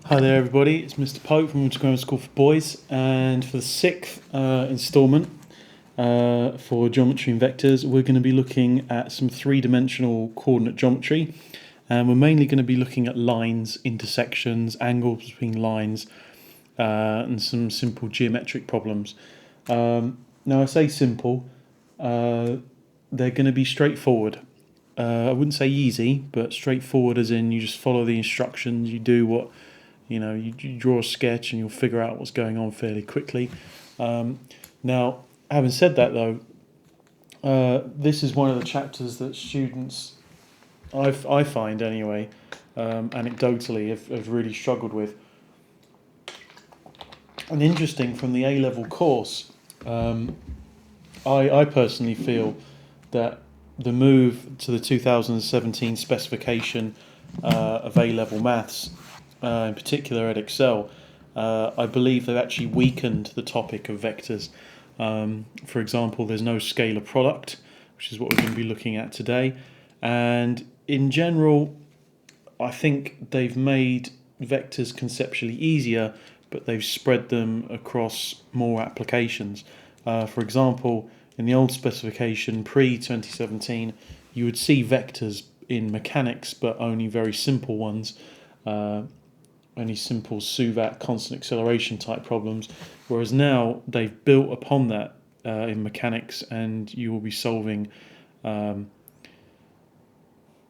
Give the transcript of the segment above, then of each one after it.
Hi there everybody, it's Mr. Pope from Grammar School for Boys, and for the sixth instalment for geometry and vectors we're going to be looking at some three-dimensional coordinate geometry, and we're mainly going to be looking at lines, intersections, angles between lines, and some simple geometric problems. Now I say simple, they're going to be straightforward. I wouldn't say easy, but straightforward as in you just follow the instructions, you do what you draw a sketch and you'll figure out what's going on fairly quickly. Now, having said that though, this is one of the chapters that students, I find anyway, anecdotally, have really struggled with. And interesting, from the A-level course, I personally feel that the move to the 2017 specification of A-level maths, in particular at Excel, I believe they've actually weakened the topic of vectors. For example, there's no scalar product, which is what we're going to be looking at today. And in general, I think they've made vectors conceptually easier, but they've spread them across more applications. For example, in the old specification, pre-2017, you would see vectors in mechanics, but only very simple ones. Only simple SUVAT constant acceleration type problems, whereas now they've built upon that in mechanics, and you will be solving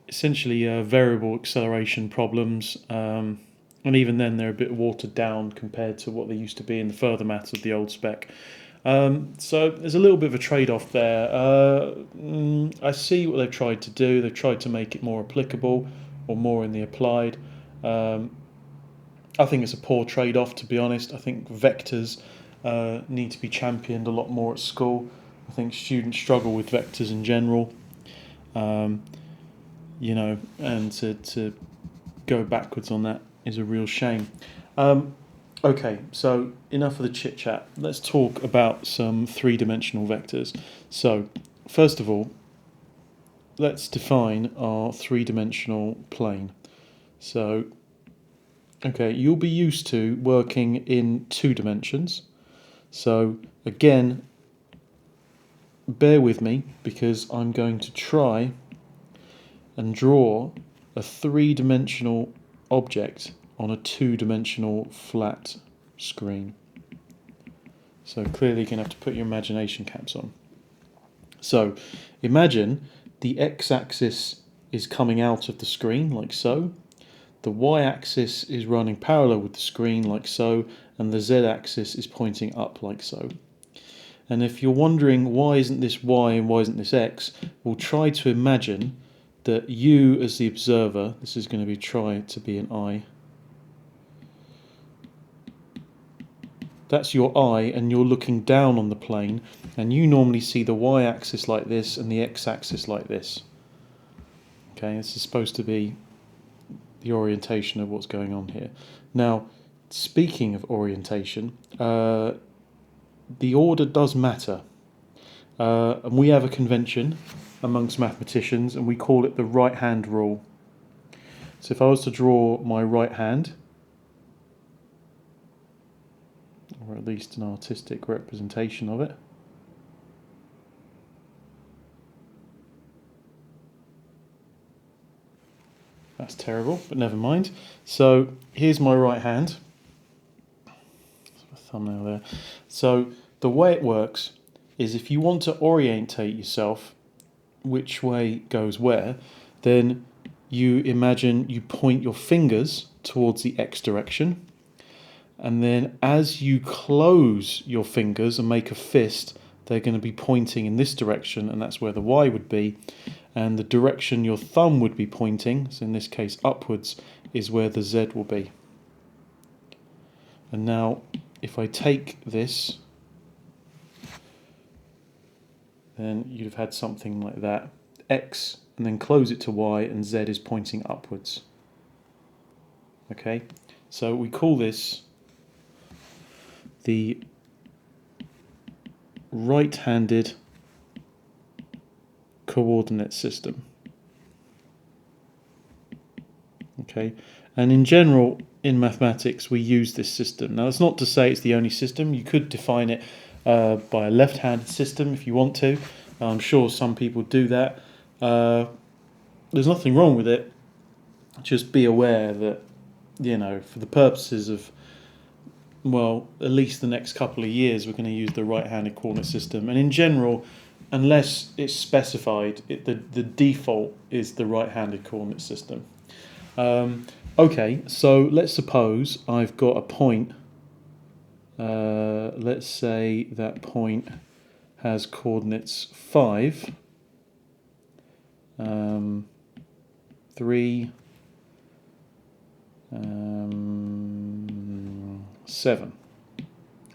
essentially variable acceleration problems, and even then they're a bit watered down compared to what they used to be in the further maths of the old spec. So there's a little bit of a trade-off there. I see what they've tried to do. They've tried to make it more applicable or more in the applied. I think it's a poor trade-off, to be honest. I think vectors need to be championed a lot more at school. I think students struggle with vectors in general, and to go backwards on that is a real shame. Okay, so enough of the chit-chat. Let's talk about some three-dimensional vectors. So, first of all, let's define our three-dimensional plane. So, okay, you'll be used to working in 2 dimensions. So again, bear with me because I'm going to try and draw a 3-dimensional object on a 2-dimensional flat screen. So clearly you're going to have to put your imagination caps on. So imagine the x-axis is coming out of the screen like so. The y-axis is running parallel with the screen like so, and the z-axis is pointing up like so. And if you're wondering why isn't this y and why isn't this x, we'll try to imagine that you as the observer, this is going to be try to be an eye, that's your eye, and you're looking down on the plane, and you normally see the y-axis like this and the x-axis like this. Okay, this is supposed to be the orientation of what's going on here. Now, speaking of orientation, the order does matter. And we have a convention amongst mathematicians, and we call it the right-hand rule. So if I was to draw my right hand, or at least an artistic representation of it, that's terrible, but never mind. So here's my right hand. A thumbnail there. So the way it works is if you want to orientate yourself which way goes where, then you imagine you point your fingers towards the x direction, and then as you close your fingers and make a fist, they're going to be pointing in this direction, and that's where the y would be. And the direction your thumb would be pointing, so in this case upwards, is where the z will be. And now if I take this, then you'd have had something like that, x, and then close it to y, and z is pointing upwards. Okay, so we call this the right-handed coordinate system. Okay, and in general, in mathematics we use this system. Now that's not to say it's the only system. You could define it by a left-handed system if you want to. I'm sure some people do that. There's nothing wrong with it. Just be aware that, for the purposes of, well, at least the next couple of years, we're going to use the right-handed coordinate system. And in general, unless it's specified, the default is the right-handed coordinate system. Okay, so let's suppose I've got a point. Let's say that point has coordinates 5, 3, 7.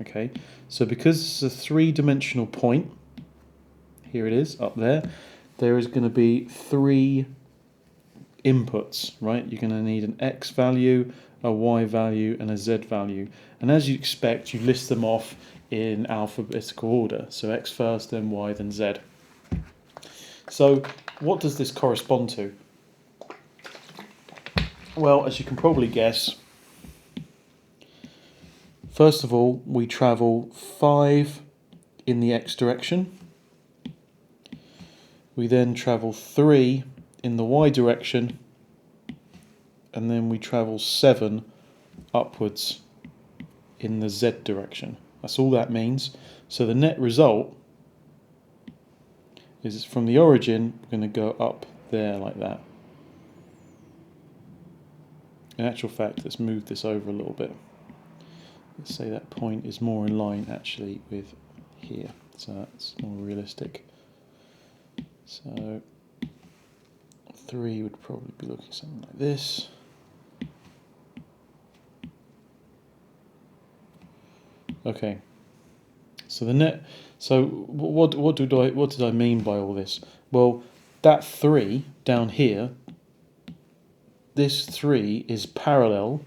Okay, so because it's a three-dimensional point, here it is up there, there is going to be 3 inputs, right? You're going to need an x value, a y value, and a z value. And as you expect, you list them off in alphabetical order. So x first, then y, then z. So what does this correspond to? Well, as you can probably guess, first of all, we travel 5 in the x direction. We then travel 3 in the y direction, and then we travel 7 upwards in the z direction. That's all that means. So the net result is from the origin, we're going to go up there like that. In actual fact, let's move this over a little bit. Let's say that point is more in line actually with here, so that's more realistic. So 3 would probably be looking something like this. Okay, so the net. So what did I mean by all this? Well, that 3 down here, this 3 is parallel.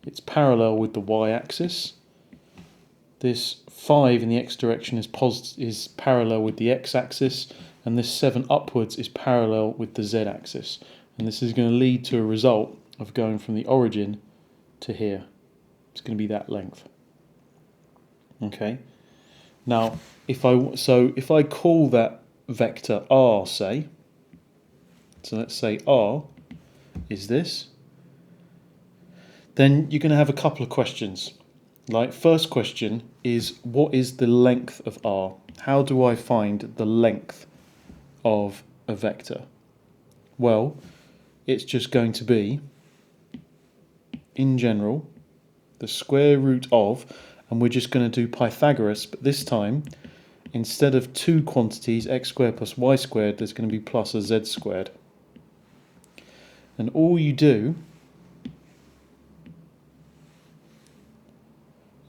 It's parallel with the y-axis. This 5 in the x direction is parallel with the x-axis, and this 7 upwards is parallel with the z-axis. And this is going to lead to a result of going from the origin to here. It's going to be that length. Okay. Now, if I call that vector r, say, so let's say r is this, then you're going to have a couple of questions. Like, first question is, what is the length of r? How do I find the length of a vector? Well, it's just going to be, in general, the square root of, and we're just going to do Pythagoras, but this time, instead of 2 quantities, x squared plus y squared, there's going to be plus a z squared. And all you do,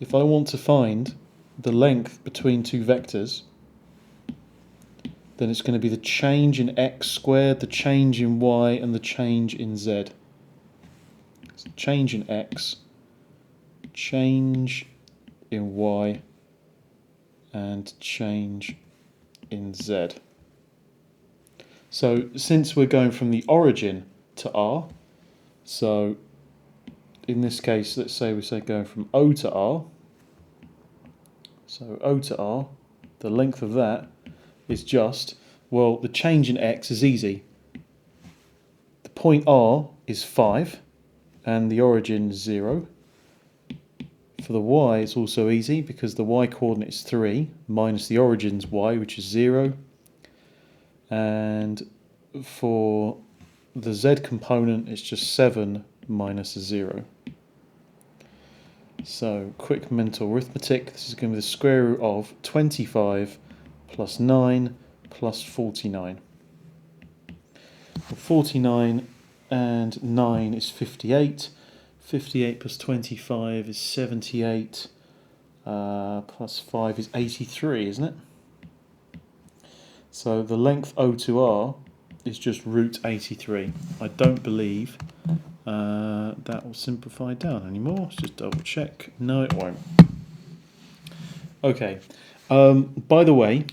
if I want to find the length between 2 vectors, then it's going to be the change in x squared, the change in y, and the change in z. So change in x, change in y, and change in z. So since we're going from the origin to r, so in this case, let's say we going from O to R. So O to R, the length of that is just, well, the change in x is easy. The point R is 5 and the origin is 0. For the y, it's also easy because the y coordinate is 3 minus the origin's y, which is 0. And for the z component, it's just 7 minus a 0. So, quick mental arithmetic. This is going to be the square root of 25 plus 9 plus 49. Well, 49 and 9 is 58. 58 plus 25 is 78. Plus 5 is 83, isn't it? So the length O to R is just root 83. I don't believe that will simplify down anymore. Let's just double check. No, it won't. Okay. By the way,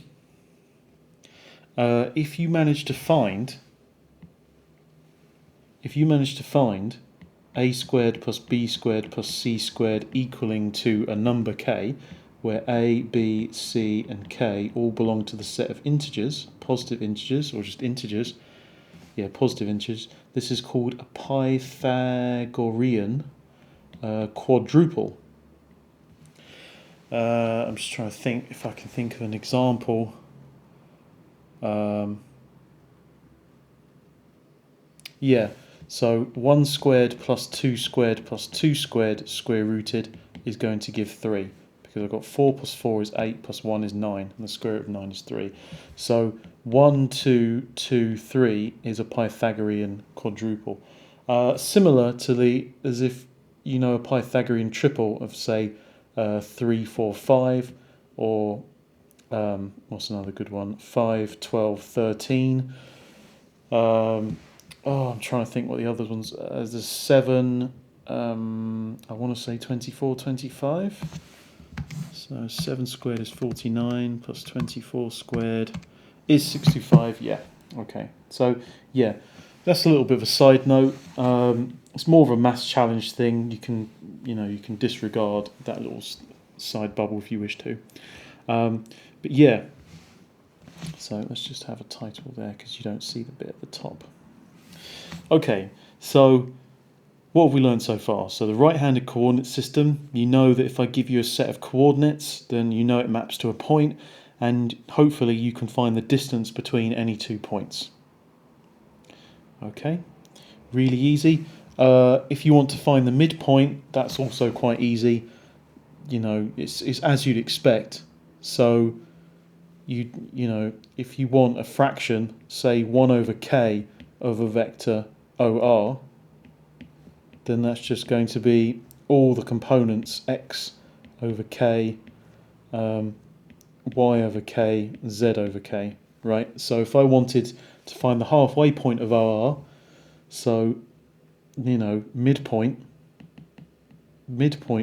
if you manage to find a squared plus b squared plus c squared equaling to a number k, where a, b, c and k all belong to the set of integers, positive integers or just integers, positive integers. This is called a Pythagorean quadruple. I'm just trying to think if I can think of an example. So 1 squared plus 2 squared plus 2 squared square rooted is going to give 3, because I've got 4 plus 4 is 8 plus 1 is 9, and the square root of 9 is 3. So 1, 2, 2, 3 is a Pythagorean quadruple. Similar to as if you know a Pythagorean triple of, say, 3, 4, 5, or what's another good one? 5, 12, 13. I'm trying to think what the other ones. There's 7. I want to say 24, 25. So 7 squared is 49 plus 24 squared is 65. Yeah. Okay. So yeah, that's a little bit of a side note. It's more of a maths challenge thing. You can disregard that little side bubble if you wish to. But yeah. So let's just have a title there, because you don't see the bit at the top. Okay, so what have we learned so far? So the right-handed coordinate system, you know that if I give you a set of coordinates, then you know it maps to a point, and hopefully you can find the distance between any 2 points. Okay, really easy. If you want to find the midpoint, that's also quite easy. It's as you'd expect. So if you want a fraction, say 1 over k of a vector OR, then that's just going to be all the components, x over k, y over k, z over k, right? So if I wanted to find the halfway point of OR, so, midpoint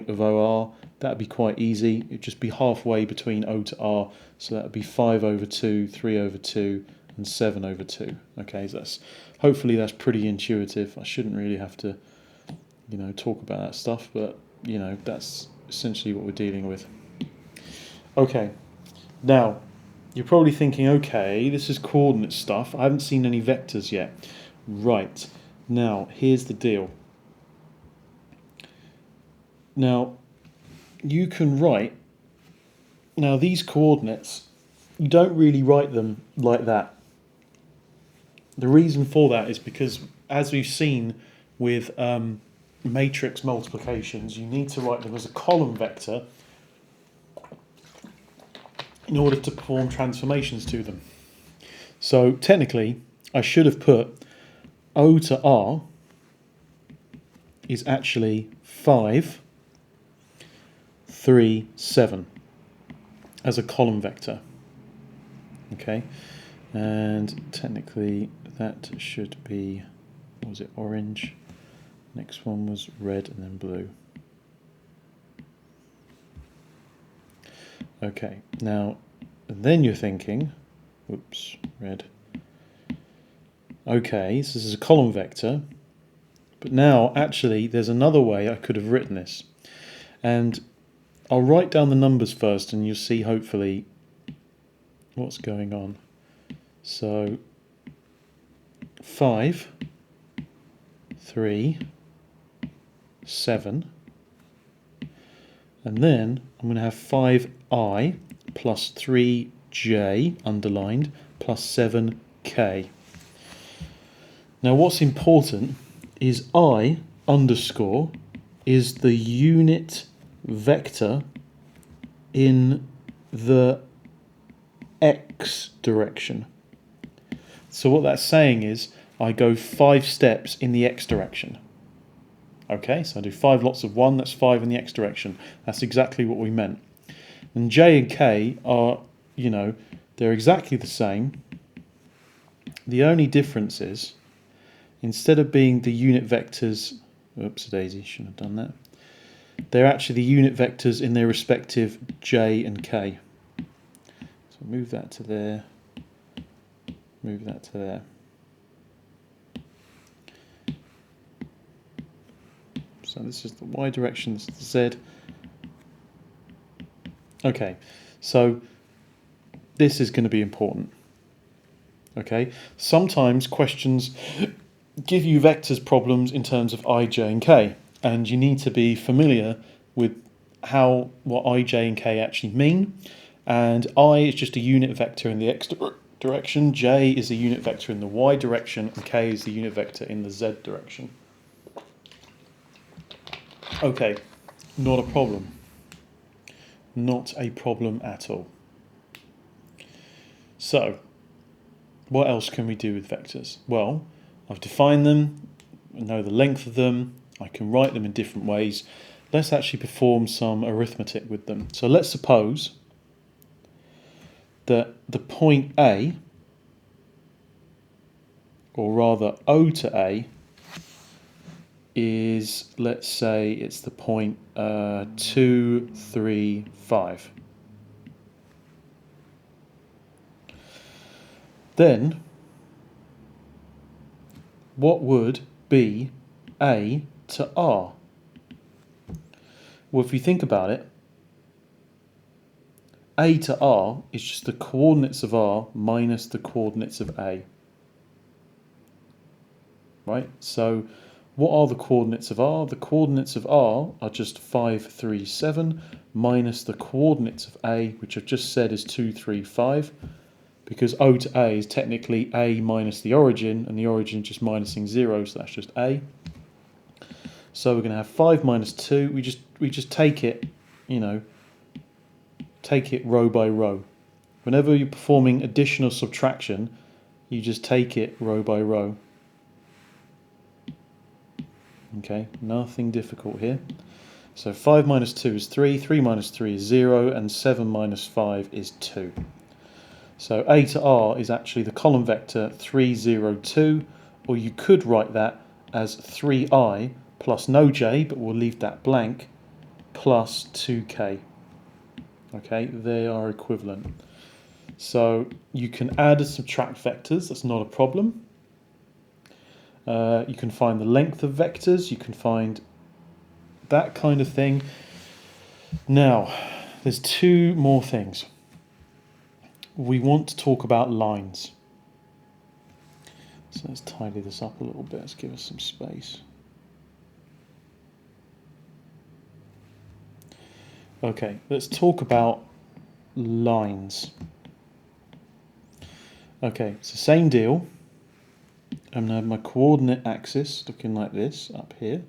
of OR, that'd be quite easy. It'd just be halfway between O to R, so that'd be 5 over 2, 3 over 2, and 7 over 2. Okay, so hopefully that's pretty intuitive. I shouldn't really have to, talk about that stuff, but, that's essentially what we're dealing with. Okay, now, you're probably thinking, okay, this is coordinate stuff. I haven't seen any vectors yet. Right, now, here's the deal. Now, you can write, these coordinates, you don't really write them like that. The reason for that is because, as we've seen with matrix multiplications, you need to write them as a column vector in order to perform transformations to them. So technically, I should have put O to R is actually 5, 3, 7 as a column vector. Okay, and technically that should be, what was it, orange? Next one was red and then blue. Okay, now then you're thinking, whoops, red. Okay, so this is a column vector, but now actually there's another way I could have written this. And I'll write down the numbers first and you'll see hopefully what's going on. So 5, 3, 7, and then I'm going to have 5i plus 3j underlined plus 7k. Now what's important is I underscore is the unit vector in the x direction. So what that's saying is I go 5 steps in the x direction. Okay, so I do 5 lots of 1, that's 5 in the x direction. That's exactly what we meant. And j and k are, they're exactly the same. The only difference is, instead of being the unit vectors, oops daisy, shouldn't have done that. They're actually the unit vectors in their respective j and k. So move that to there, move that to there. So this is the y direction, this is the z. Okay, so this is going to be important. Okay, sometimes questions give you vectors problems in terms of I, j and k, and you need to be familiar with what I, j and k actually mean. And I is just a unit vector in the x direction, j is a unit vector in the y direction, and k is the unit vector in the z direction. Okay, not a problem. Not a problem at all. So, what else can we do with vectors? Well, I've defined them, I know the length of them, I can write them in different ways. Let's actually perform some arithmetic with them. So let's suppose that the point A, or rather O to A, is, let's say it's the point 2, 3, 5. Then, what would be A to R? Well, if you think about it, A to R is just the coordinates of R minus the coordinates of A. Right? So, what are the coordinates of R? The coordinates of R are just 5, 3, 7, minus the coordinates of A, which I've just said is 2, 3, 5. Because O to A is technically A minus the origin, and the origin is just minusing 0, so that's just A. So we're going to have 5 minus 2. We just take it, take it row by row. Whenever you're performing addition or subtraction, you just take it row by row. Okay, nothing difficult here. So 5 minus 2 is 3, 3 minus 3 is 0, and 7 minus 5 is 2. So A to R is actually the column vector 3, 0, 2, or you could write that as 3i plus no j, but we'll leave that blank, plus 2k. Okay, they are equivalent. So you can add and subtract vectors, that's not a problem. You can find the length of vectors, you can find that kind of thing. Now, there's two more things. We want to talk about lines. So let's tidy this up a little bit. Let's give us some space. Okay, let's talk about lines. Okay, it's the same deal. I'm going to have my coordinate axis looking like this up here.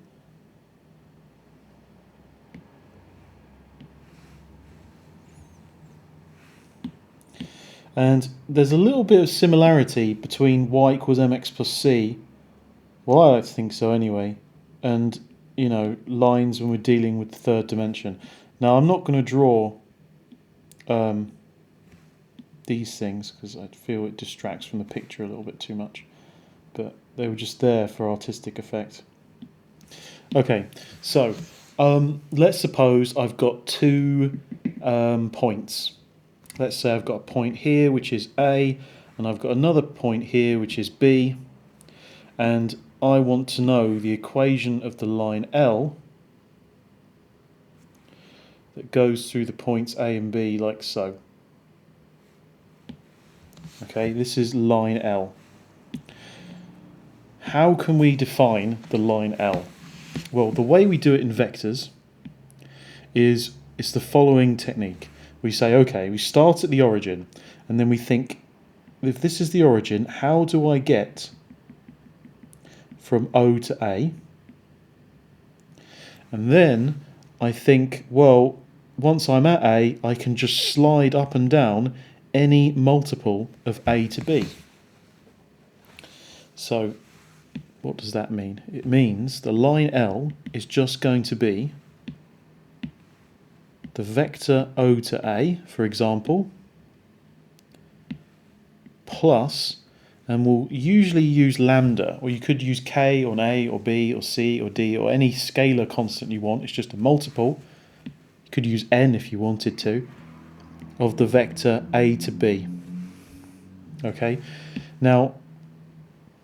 And there's a little bit of similarity between y equals mx plus c, well I like to think so anyway, and lines when we're dealing with the third dimension. Now I'm not going to draw these things because I feel it distracts from the picture a little bit too much, but they were just there for artistic effect. Okay, so let's suppose I've got two points. Let's say I've got a point here which is A, and I've got another point here which is B, and I want to know the equation of the line L that goes through the points A and B like so. Okay, this is line L. How can we define the line L? Well, the way we do it in vectors is it's the following technique. We say, okay, we start at the origin, and then we think, if this is the origin, how do I get from O to A? And then I think, well, once I'm at A, I can just slide up and down any multiple of A to B. So what does that mean? It means the line L is just going to be the vector O to A, for example, plus, and we'll usually use lambda, or you could use k on A or B or C or D or any scalar constant you want. It's just a multiple. You could use n if you wanted to, of the vector A to B. Okay, now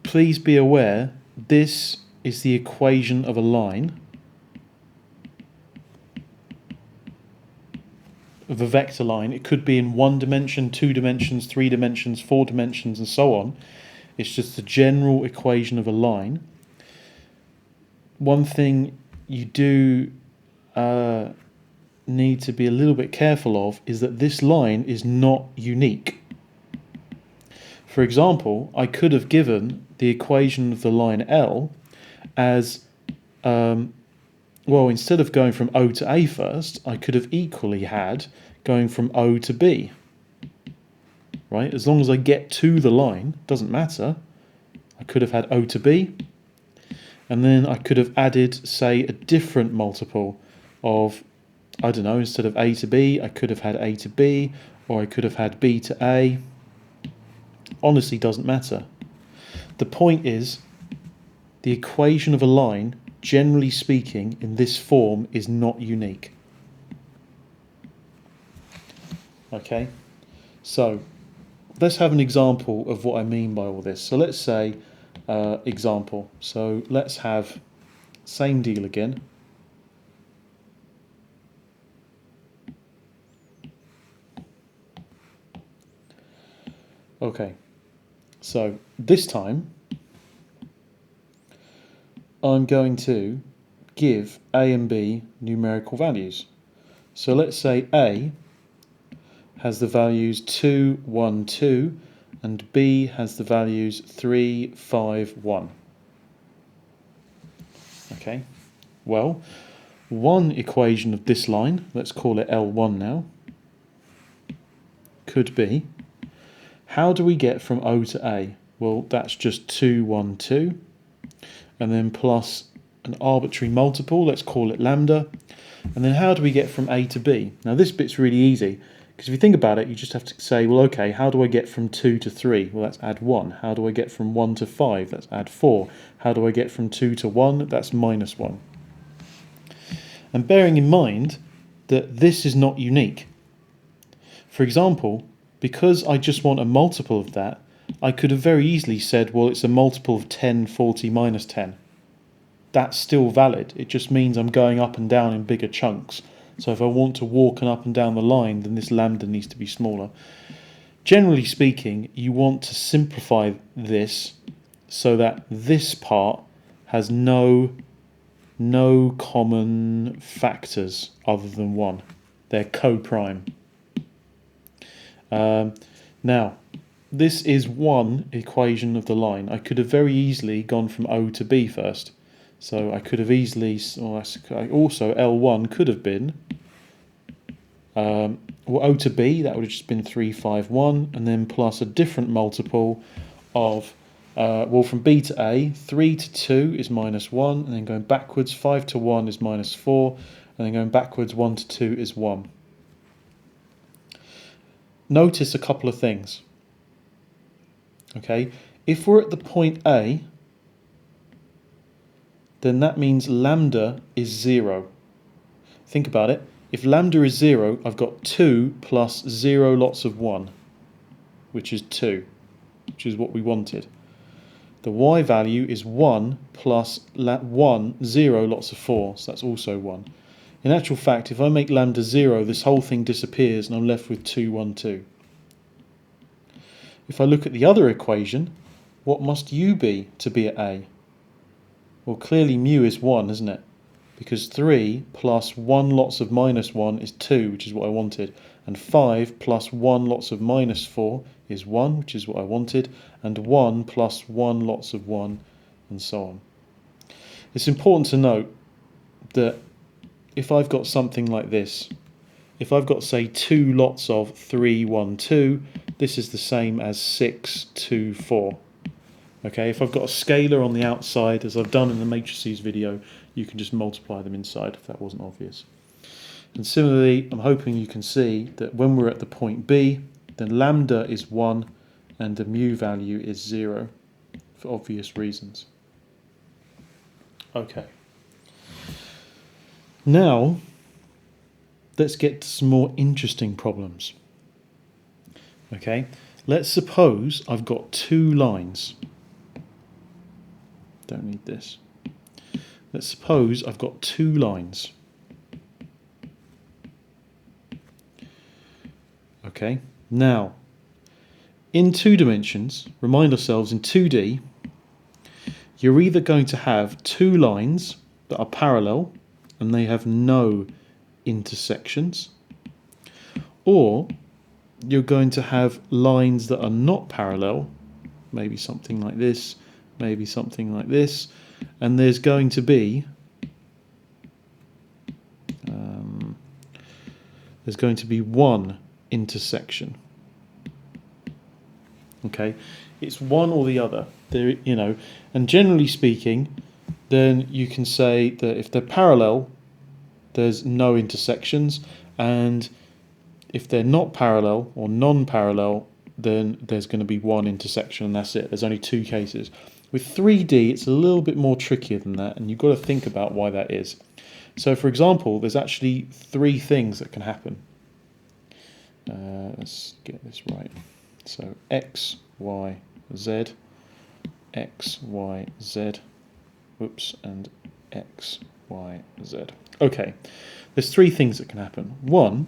please be aware this is the equation of a line. of a vector line. It could be in 1 dimension, 2 dimensions, 3 dimensions, 4 dimensions, and so on. It's just the general equation of a line. One thing you do need to be a little bit careful of is that this line is not unique. For example, I could have given the equation of the line L as, well, instead of going from O to A first, I could have equally had going from O to B. Right? As long as I get to the line, doesn't matter. I could have had O to B, and then I could have added, say, a different multiple of, I don't know, instead of A to B, I could have had A to B, or I could have had B to A. Honestly, doesn't matter. The point is, the equation of a line, generally speaking, in this form is not unique. Okay, so let's have an example of what I mean by all this. So let's say, example. So let's have same deal again. Okay, so this time I'm going to give A and B numerical values. So let's say A has the values 2, 1, 2, and B has the values 3, 5, 1. Okay, well, one equation of this line, let's call it L1 now, could be, how do we get from O to A? Well, that's just 2, 1, 2, and then plus an arbitrary multiple, let's call it lambda, and then how do we get from A to B? Now this bit's really easy, because if you think about it, you just have to say, well, okay, how do I get from 2 to 3? Well, that's add 1. How do I get from 1 to 5? That's add 4. How do I get from 2 to 1? That's minus 1. And bearing in mind that this is not unique. For example, because I just want a multiple of that, I could have very easily said, well, it's a multiple of 10, 40, minus 10. That's still valid. It just means I'm going up and down in bigger chunks. So if I want to walk up and down the line, then this lambda needs to be smaller. Generally speaking, you want to simplify this so that this part has no common factors other than 1. They're co-prime. Now, this is one equation of the line. I could have very easily gone from O to B first. So I could have easily, also L1 could have been, well, O to B, that would have just been 3, 5, 1, and then plus a different multiple of, well, from B to A, 3 to 2 is minus 1, and then going backwards, 5 to 1 is minus 4, and then going backwards, 1 to 2 is 1. Notice a couple of things. Okay, if we're at the point A, then that means lambda is 0. Think about it. If lambda is 0, I've got 2 plus 0 lots of 1, which is 2, which is what we wanted. The y value is 1 plus 1, 0 lots of 4, so that's also 1. In actual fact, if I make lambda 0, this whole thing disappears and I'm left with 2, 1, 2. If I look at the other equation, what must u be to be at A? Well, clearly mu is 1, isn't it? Because 3 plus 1 lots of minus 1 is 2, which is what I wanted. And 5 plus 1 lots of minus 4 is 1, which is what I wanted. And 1 plus 1 lots of 1, and so on. It's important to note that if I've got something like this, if I've got, say, 2 lots of 3, 1, 2, this is the same as 6, 2, 4. Okay, if I've got a scalar on the outside, as I've done in the matrices video, you can just multiply them inside if that wasn't obvious. And similarly, I'm hoping you can see that when we're at the point B, then lambda is 1 and the mu value is 0 for obvious reasons. Okay. Now, let's get to some more interesting problems. Okay, let's suppose I've got 2 lines. Don't need this. Let's suppose I've got 2 lines. Okay, now in 2 dimensions, remind ourselves in 2D, you're either going to have 2 lines that are parallel and they have no intersections, or you're going to have lines that are not parallel, maybe something like this, maybe something like this, and there's going to be one intersection. Okay, it's one or the other. There, and generally speaking, then you can say that if they're parallel, there's no intersections, and if they're not parallel or non-parallel, then there's going to be one intersection, and that's it. There's only 2 cases. With 3D, it's a little bit more trickier than that, and you've got to think about why that is. So, for example, there's actually 3 things that can happen. Let's get this right. So, X, Y, Z, X, Y, Z, and X, Y, Z. Okay, there's 3 things that can happen. 1,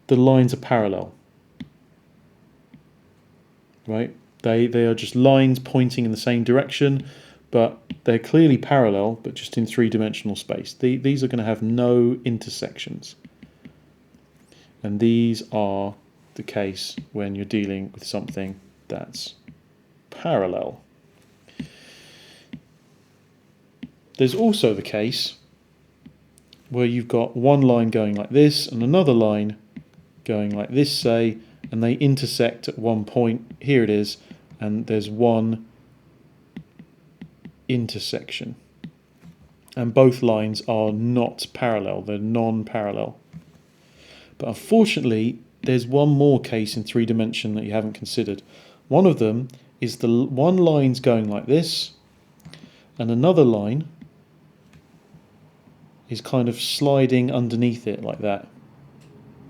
the lines are parallel, right? They are just lines pointing in the same direction, but they're clearly parallel, but just in 3-dimensional space. These are going to have no intersections. And these are the case when you're dealing with something that's parallel. There's also the case where you've got one line going like this and another line going like this, say, and they intersect at one point. Here it is, and there's one intersection. And both lines are not parallel, they're non-parallel. But unfortunately, there's one more case in 3 dimension that you haven't considered. One of them is the one line's going like this, and another line is kind of sliding underneath it like that.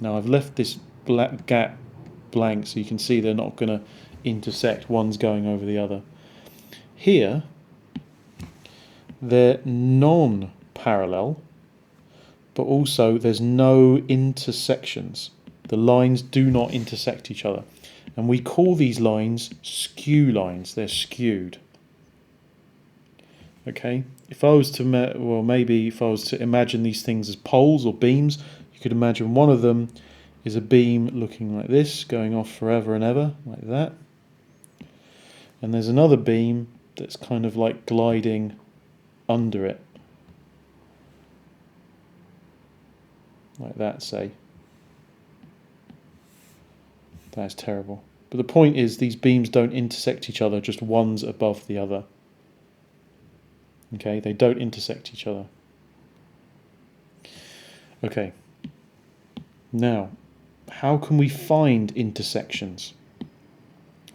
Now I've left this black gap blank so you can see they're not going to intersect, one's going over the other. Here, they're non-parallel, but also there's no intersections. The lines do not intersect each other. And we call these lines skew lines. They're skewed. Okay? If I was to, maybe if I was to imagine these things as poles or beams, you could imagine one of them is a beam looking like this, going off forever and ever, like that. And there's another beam that's kind of like gliding under it. Like that, say. That's terrible. But the point is, these beams don't intersect each other, just one's above the other. Okay, they don't intersect each other. Okay. Now, how can we find intersections?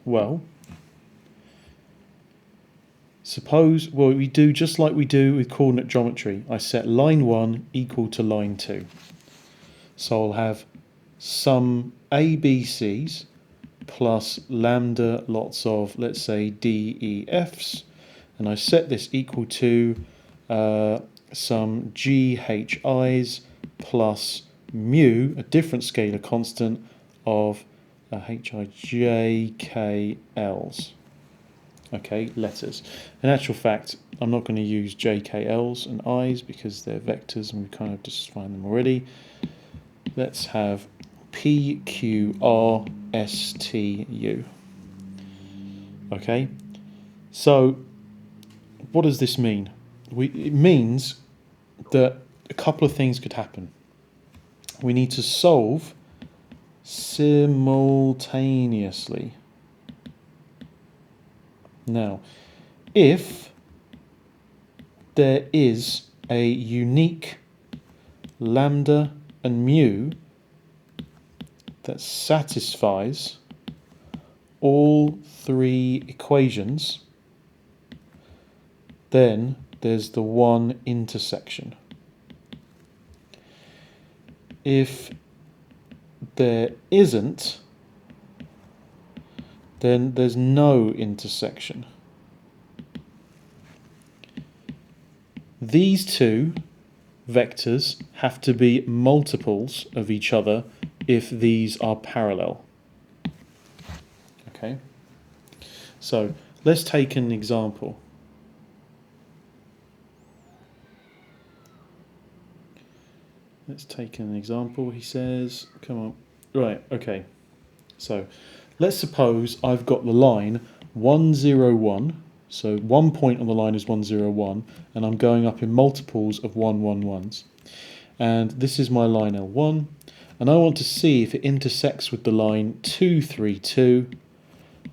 Well, suppose, we do just like we do with coordinate geometry. I set line 1 equal to line 2. So I'll have some ABCs plus lambda lots of, let's say, DEFs, and I set this equal to some GHIs plus mu, a different scalar constant, of HIJKLs. Okay, letters. In actual fact, I'm not going to use JKLs and I's because they're vectors and we kind of just find them already. Let's have PQRSTU. Okay, so what does this mean? It means that a couple of things could happen. We need to solve simultaneously. Now, if there is a unique lambda and mu that satisfies all 3 equations, then there's the one intersection. If there isn't, then there's no intersection. These 2 vectors have to be multiples of each other if these are parallel. Okay, so let's take an example. Let's take an example, he says. Come on. Right, okay. So let's suppose I've got the line 1, 0, 1. So 1 point on the line is 1, 0, 1, and I'm going up in multiples of 1, 1, 1s. And this is my line L1, and I want to see if it intersects with the line 2, 3, 2,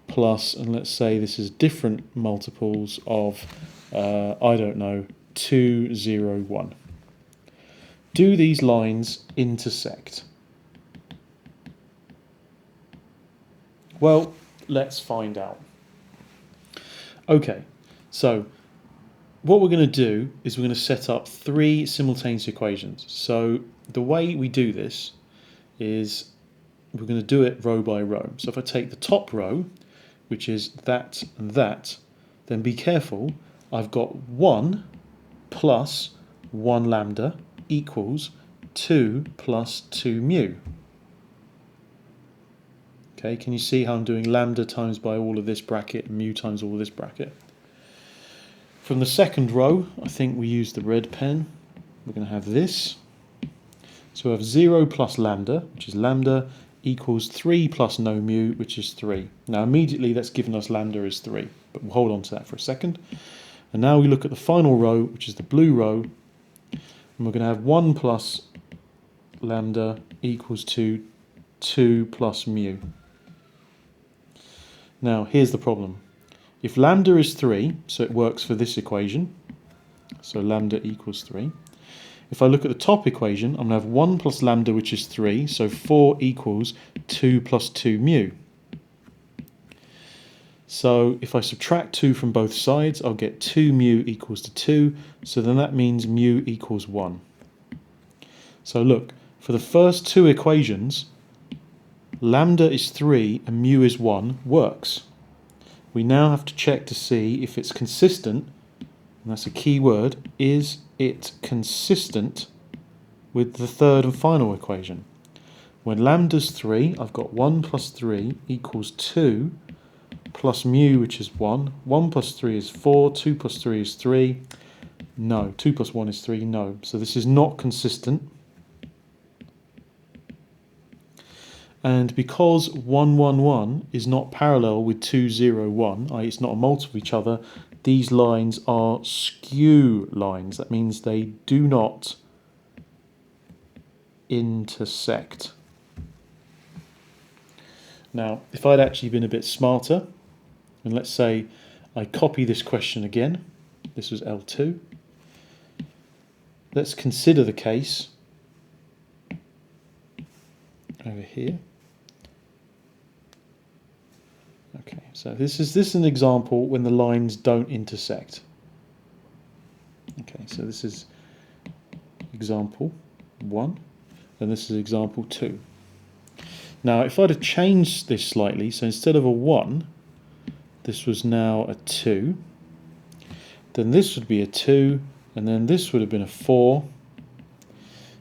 plus, and let's say this is different multiples of, I don't know, 2, 0, 1. Do these lines intersect? Well, let's find out. Okay, so what we're going to do is we're going to set up 3 simultaneous equations. So the way we do this is we're going to do it row by row. So if I take the top row, which is that and that, then be careful, I've got 1 plus 1 lambda equals 2 plus 2 mu. Okay, can you see how I'm doing lambda times by all of this bracket and mu times all of this bracket? From the second row, I think we use the red pen. We're going to have this. So we have 0 plus lambda, which is lambda, equals 3 plus no mu, which is 3. Now immediately that's given us lambda is 3, but we'll hold on to that for a second. And now we look at the final row, which is the blue row, and we're going to have 1 plus lambda equals 2 plus mu. Now here's the problem. If lambda is 3, so it works for this equation, so lambda equals 3. If I look at the top equation, I'm going to have 1 plus lambda, which is 3, so 4 equals 2 plus 2 mu. So if I subtract 2 from both sides, I'll get 2 mu equals to 2, so then that means mu equals 1. So look, for the first 2 equations, lambda is 3 and mu is 1 works. We now have to check to see if it's consistent, and that's a key word, is it consistent with the third and final equation. When lambda's 3, I've got 1 plus 3 equals 2 plus mu, which is 1. 1 plus 3 is 4, 2 plus 3 is 3. No, 2 plus 1 is 3, no. So this is not consistent. And because 1, 1, 1 is not parallel with 2, 0, 1, i.e. it's not a multiple of each other, these lines are skew lines. That means they do not intersect. Now, if I'd actually been a bit smarter, and let's say I copy this question again, this was L2. Let's consider the case over here. Okay, so this is an example when the lines don't intersect. Okay, so this is example 1, and this is example 2. Now, if I'd have changed this slightly, so instead of a 1, this was now a 2, then this would be a 2, and then this would have been a 4.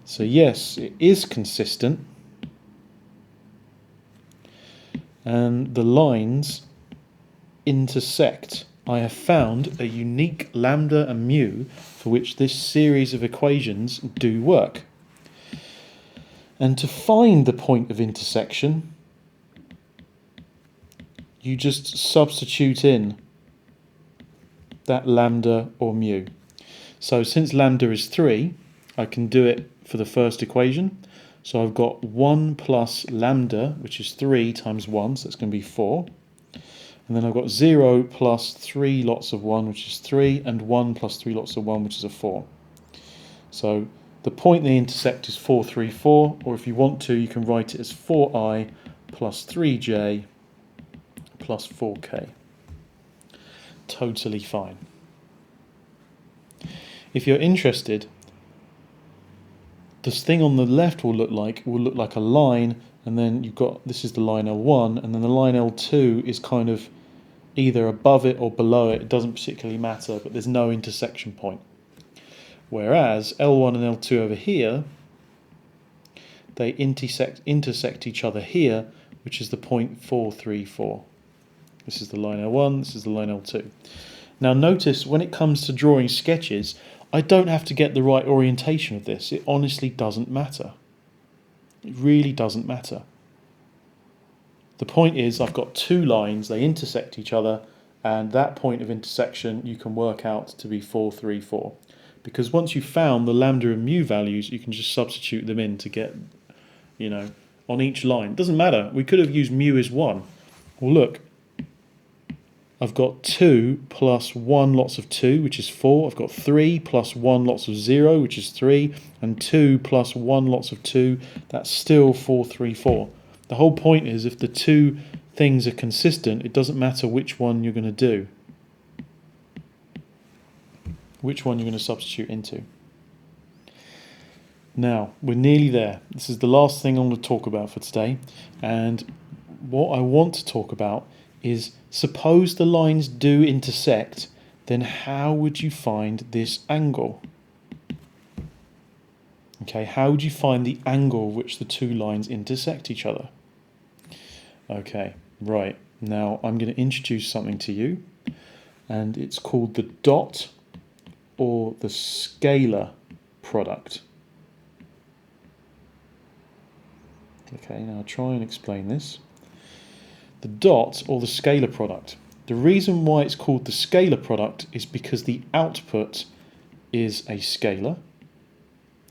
So yes, it is consistent, and the lines intersect. I have found a unique lambda and mu for which this series of equations do work. And to find the point of intersection, you just substitute in that lambda or mu. So since lambda is 3, I can do it for the first equation. So I've got 1 plus lambda, which is 3 times 1, so that's going to be 4. And then I've got 0 plus 3 lots of 1, which is 3, and 1 plus 3 lots of 1, which is a 4. So the point they intersect is 4, 3, 4, or if you want to, you can write it as 4i plus 3j plus 4k. Totally fine. If you're interested, this thing on the left will look like a line, and then you've got, this is the line L1, and then the line L2 is kind of either above it or below it. It doesn't particularly matter, but there's no intersection point. Whereas L1 and L2 over here, they intersect each other here, which is the point 434. This is the line L1, this is the line L2. Now notice when it comes to drawing sketches, I don't have to get the right orientation of this. It honestly doesn't matter. It really doesn't matter. The point is I've got two lines, they intersect each other, and that point of intersection you can work out to be 434. Because once you've found the lambda and mu values, you can just substitute them in to get, on each line. It doesn't matter. We could have used mu as 1. Well, look, I've got 2 plus 1 lots of 2, which is 4. I've got 3 plus 1 lots of 0, which is 3. And 2 plus 1 lots of 2, that's still 434. The whole point is if the two things are consistent, it doesn't matter which one you're going to do. Which one you're going to substitute into. Now, we're nearly there. This is the last thing I'm going to talk about for today. And what I want to talk about is, suppose the lines do intersect, then how would you find this angle? Okay, how would you find the angle which the two lines intersect each other? Okay, right. Now I'm going to introduce something to you, and it's called the dot or the scalar product. Okay, now I'll try and explain this. The dot or the scalar product. The reason why it's called the scalar product is because the output is a scalar.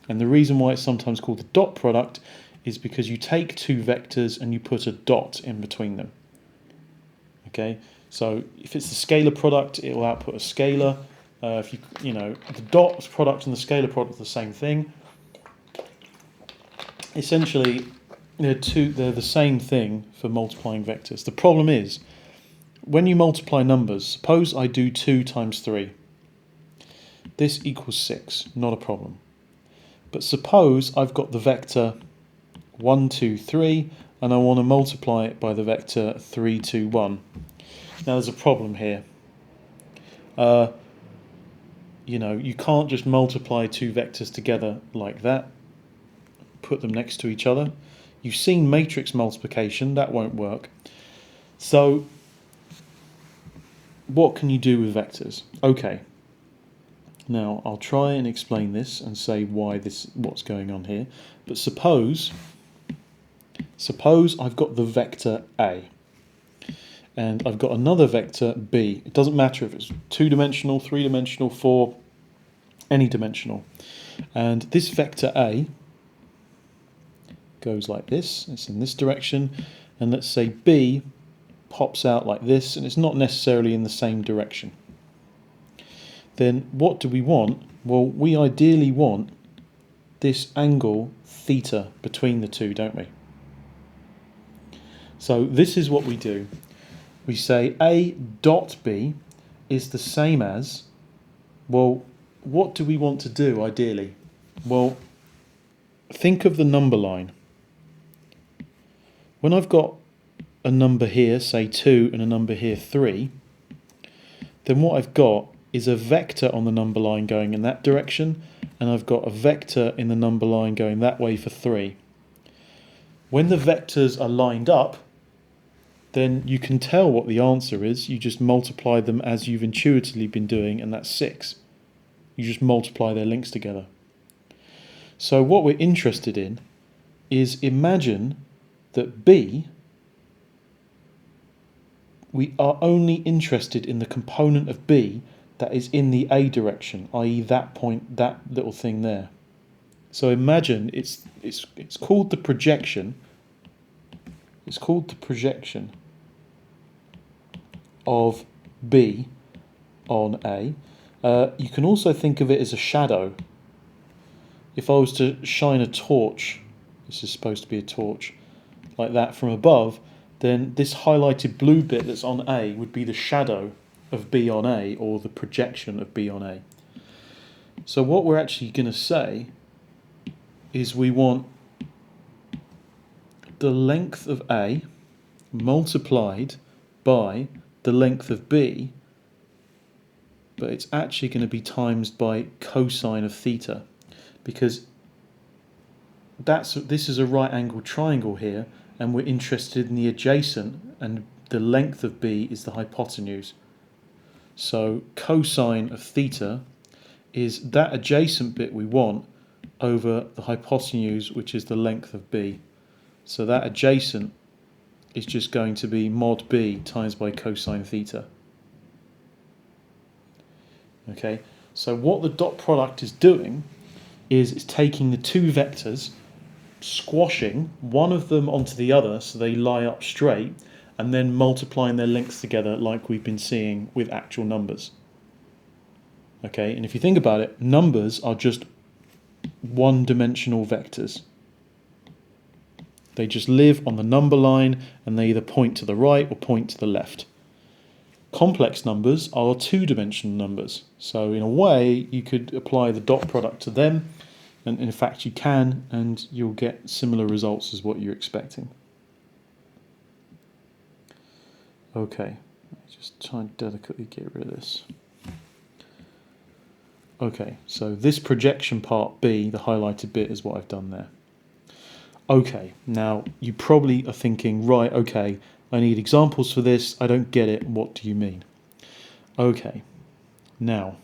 And the reason why it's sometimes called the dot product is because you take two vectors and you put a dot in between them. Okay, so if it's the scalar product, it will output a scalar. If the dot product and the scalar product are the same thing. Essentially, they're the same thing for multiplying vectors. The problem is, when you multiply numbers, suppose I do 2 times 3. This equals 6, not a problem. But suppose I've got the vector 1, 2, 3, and I want to multiply it by the vector 3, 2, 1. Now there's a problem here. You can't just multiply two vectors together like that, put them next to each other. You've seen matrix multiplication, that won't work. So what can you do with vectors? Okay, now I'll try and explain this and say what's going on here. But suppose I've got the vector A and I've got another vector B. It doesn't matter if it's 2-dimensional, 3-dimensional, 4, any dimensional. And this vector A goes like this, it's in this direction, and let's say B pops out like this, and it's not necessarily in the same direction. Then what do we want? Well, we ideally want this angle theta between the two, don't we? So this is what we do. We say A dot B is the same as, well, what do we want to do ideally? Well, think of the number line. When I've got a number here, say 2, and a number here 3, then what I've got is a vector on the number line going in that direction, and I've got a vector in the number line going that way for 3. When the vectors are lined up, then you can tell what the answer is. You just multiply them as you've intuitively been doing, and that's 6. You just multiply their links together. So what we're interested in is, imagine that B, we are only interested in the component of B that is in the A direction, i.e. that point, that little thing there. So imagine it's called the projection. It's called the projection of B on A. You can also think of it as a shadow. If I was to shine a torch, this is supposed to be a torch, like that from above, then this highlighted blue bit that's on A would be the shadow of B on A, or the projection of B on A. So what we're actually going to say is we want the length of A multiplied by the length of B, but it's actually going to be times by cosine of theta, because this is a right angled triangle here, and we're interested in the adjacent, and the length of b is the hypotenuse. So cosine of theta is that adjacent bit we want over the hypotenuse, which is the length of b. So that adjacent is just going to be mod b times by cosine theta. Okay, so what the dot product is doing is it's taking the two vectors, squashing one of them onto the other so they lie up straight, and then multiplying their lengths together like we've been seeing with actual numbers. Okay, and if you think about it, numbers are just one-dimensional vectors. They just live on the number line, and they either point to the right or point to the left. Complex numbers are two-dimensional numbers. So in a way, you could apply the dot product to them, and in fact you can, and you'll get similar results as what you're expecting. Okay, just try and delicately get rid of this. Okay, so this projection part B, the highlighted bit, is what I've done there. Okay, now you probably are thinking, right, okay, I need examples for this, I don't get it, what do you mean? Okay, now,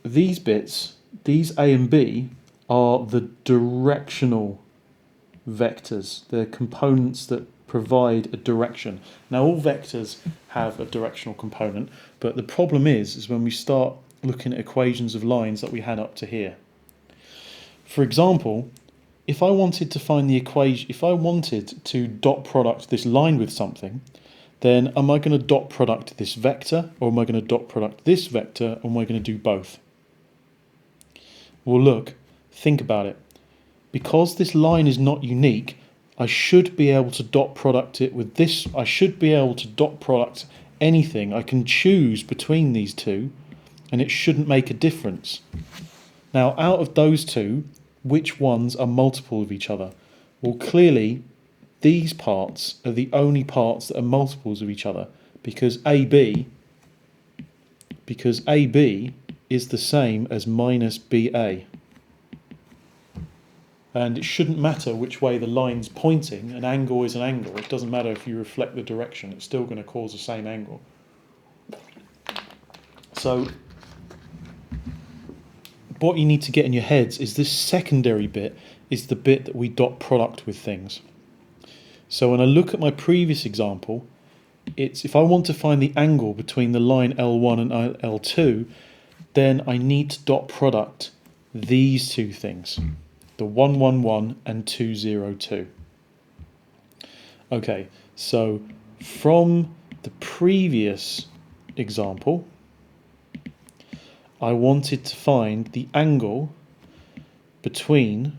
these bits, these A and B, are the directional vectors. They're components that provide a direction. Now all vectors have a directional component, but the problem is when we start looking at equations of lines that we had up to here. For example, if I wanted to find the equation, if I wanted to dot product this line with something, then am I going to dot product this vector, or am I going to dot product this vector, or am I going to do both? Well, look, think about it. Because this line is not unique, I should be able to dot product it with this. I should be able to dot product anything. I can choose between these two, and it shouldn't make a difference. Now, out of those two, which ones are multiple of each other? Well, clearly, these parts are the only parts that are multiples of each other, because AB is the same as minus BA. And it shouldn't matter which way the line's pointing, an angle is an angle. It doesn't matter if you reflect the direction, it's still going to cause the same angle. So what you need to get in your heads is this secondary bit is the bit that we dot product with things. So when I look at my previous example, it's if I want to find the angle between the line L1 and L2, then I need to dot product these two things. The 111 and 202. Okay, so from the previous example, I wanted to find the angle between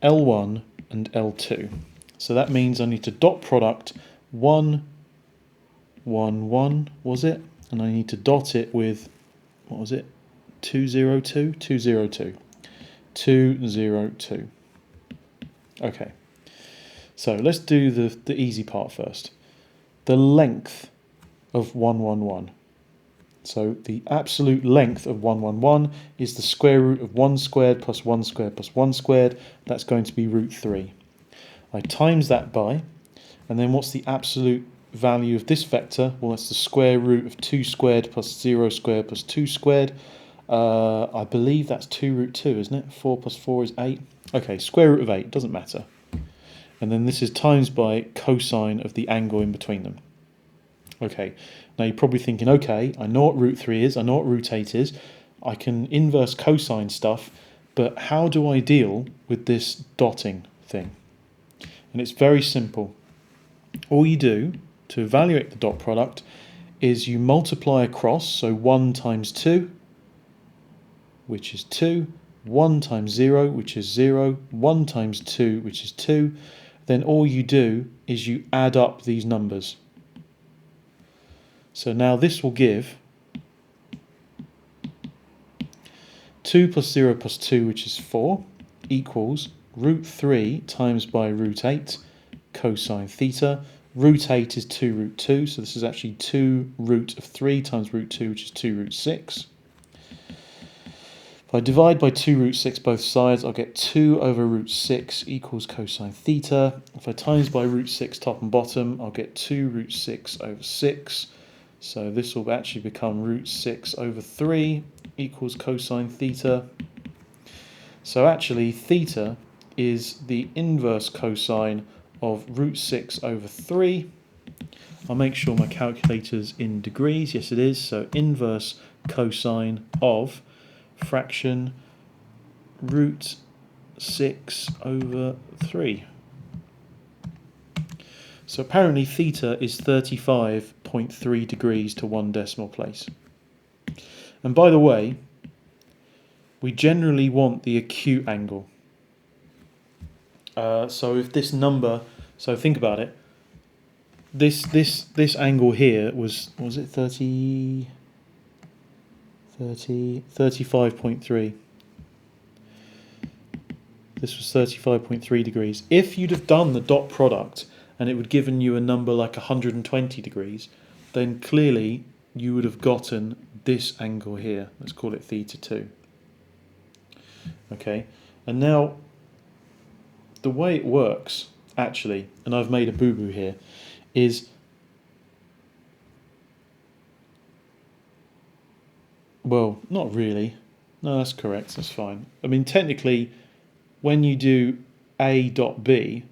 L1 and L2. So that means I need to dot product 111, was it? And I need to dot it with, what was it? 202? 202. 202. Okay, so let's do the easy part first. The length of 111. So the absolute length of 111 is the square root of 1 squared plus 1 squared plus 1 squared. That's going to be root 3. I times that by, and then what's the absolute value of this vector? Well, that's the square root of 2 squared plus 0 squared plus 2 squared. I believe that's 2 root 2, isn't it? 4 plus 4 is 8. Okay, square root of 8, doesn't matter. And then this is times by cosine of the angle in between them. Okay, now you're probably thinking, okay, I know what root 3 is, I know what root 8 is, I can inverse cosine stuff, but how do I deal with this dotting thing? And it's very simple. All you do to evaluate the dot product is you multiply across, so 1 times 2, which is 2, 1 times 0, which is 0, 1 times 2, which is 2. Then all you do is you add up these numbers. So now this will give 2 plus 0 plus 2, which is 4, equals root 3 times by root 8 cosine theta. Root 8 is 2 root 2, so this is actually 2 root of 3 times root 2, which is 2 root 6. If I divide by 2 root 6 both sides, I'll get 2 over root 6 equals cosine theta. If I times by root 6 top and bottom, I'll get 2 root 6 over 6. So this will actually become root 6 over 3 equals cosine theta. So actually theta is the inverse cosine of root 6 over 3. I'll make sure my calculator's in degrees. Yes, it is. So inverse cosine of fraction root 6 over 3. So apparently theta is 35.3 degrees to 1 decimal place. And by the way, we generally want the acute angle. So if this number, so think about it, this angle here was it 35.3. This was 35.3 degrees. If you'd have done the dot product and it would have given you a number like 120 degrees, then clearly you would have gotten this angle here. Let's call it theta 2. Okay, and now the way it works, actually, and I've made a boo-boo here, is well, not really. No, that's correct, that's fine. I mean, technically, when you do A dot B,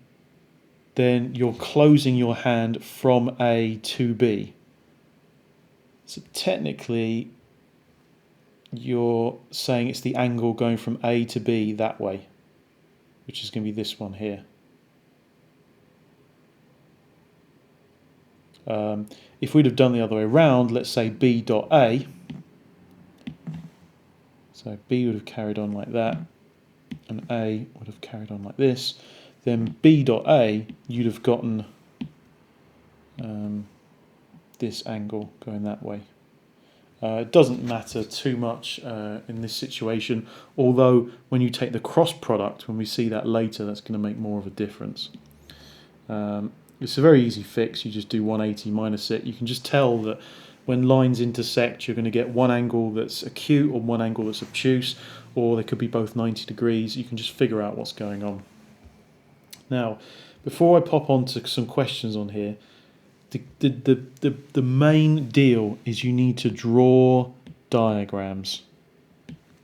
then you're closing your hand from A to B. So technically, you're saying it's the angle going from A to B that way, which is going to be this one here. If we'd have done the other way around, let's say B dot A, so B would have carried on like that, and A would have carried on like this, then B dot A, you'd have gotten this angle going that way. It doesn't matter too much in this situation, although when you take the cross product, when we see that later, that's going to make more of a difference. It's a very easy fix. You just do 180 minus it. You can just tell that when lines intersect, you're going to get one angle that's acute or one angle that's obtuse, or they could be both 90 degrees. You can just figure out what's going on. Now, before I pop on to some questions on here, the main deal is you need to draw diagrams.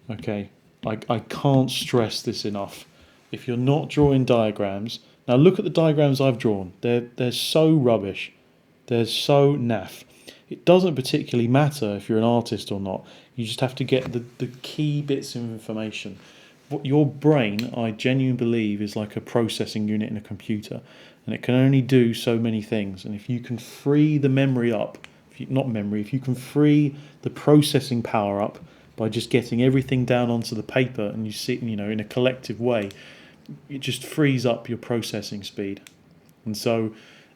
Okay, I can't stress this enough. If you're not drawing diagrams, now look at the diagrams I've drawn. They're so rubbish. They're so naff. It doesn't particularly matter if you're an artist or not. You just have to get the key bits of information. What your brain, I genuinely believe, is like a processing unit in a computer, and it can only do so many things. And if you can free the memory up, if you can free the processing power up by just getting everything down onto the paper, and you see, in a collective way, it just frees up your processing speed. And so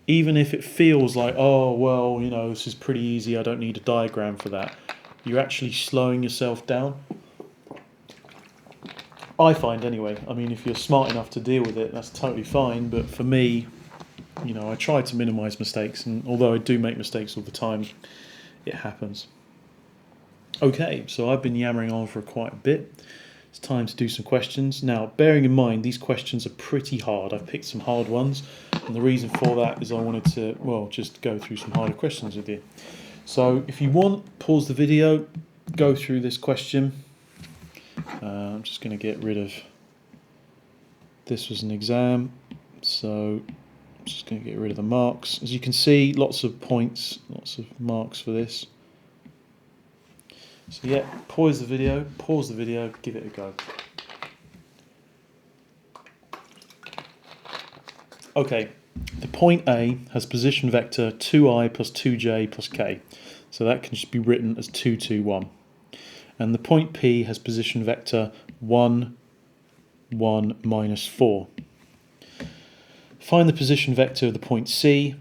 even if it feels like, oh, well, this is pretty easy, I don't need a diagram for that, you're actually slowing yourself down. I find anyway. I mean, if you're smart enough to deal with it, that's totally fine. But for me, I try to minimize mistakes. And although I do make mistakes all the time, it happens. Okay, so I've been yammering on for quite a bit. It's time to do some questions. Now, bearing in mind, these questions are pretty hard. I've picked some hard ones. And the reason for that is I wanted to, just go through some harder questions with you. So if you want, pause the video, go through this question. I'm just going to get rid of, this was an exam, so I'm just going to get rid of the marks. As you can see, lots of points, lots of marks for this. So yeah, pause the video, give it a go. Okay, the point A has position vector 2i plus 2j plus k, so that can just be written as 2, 2, 1. And the point P has position vector 1, 1, minus 4. Find the position vector of the point C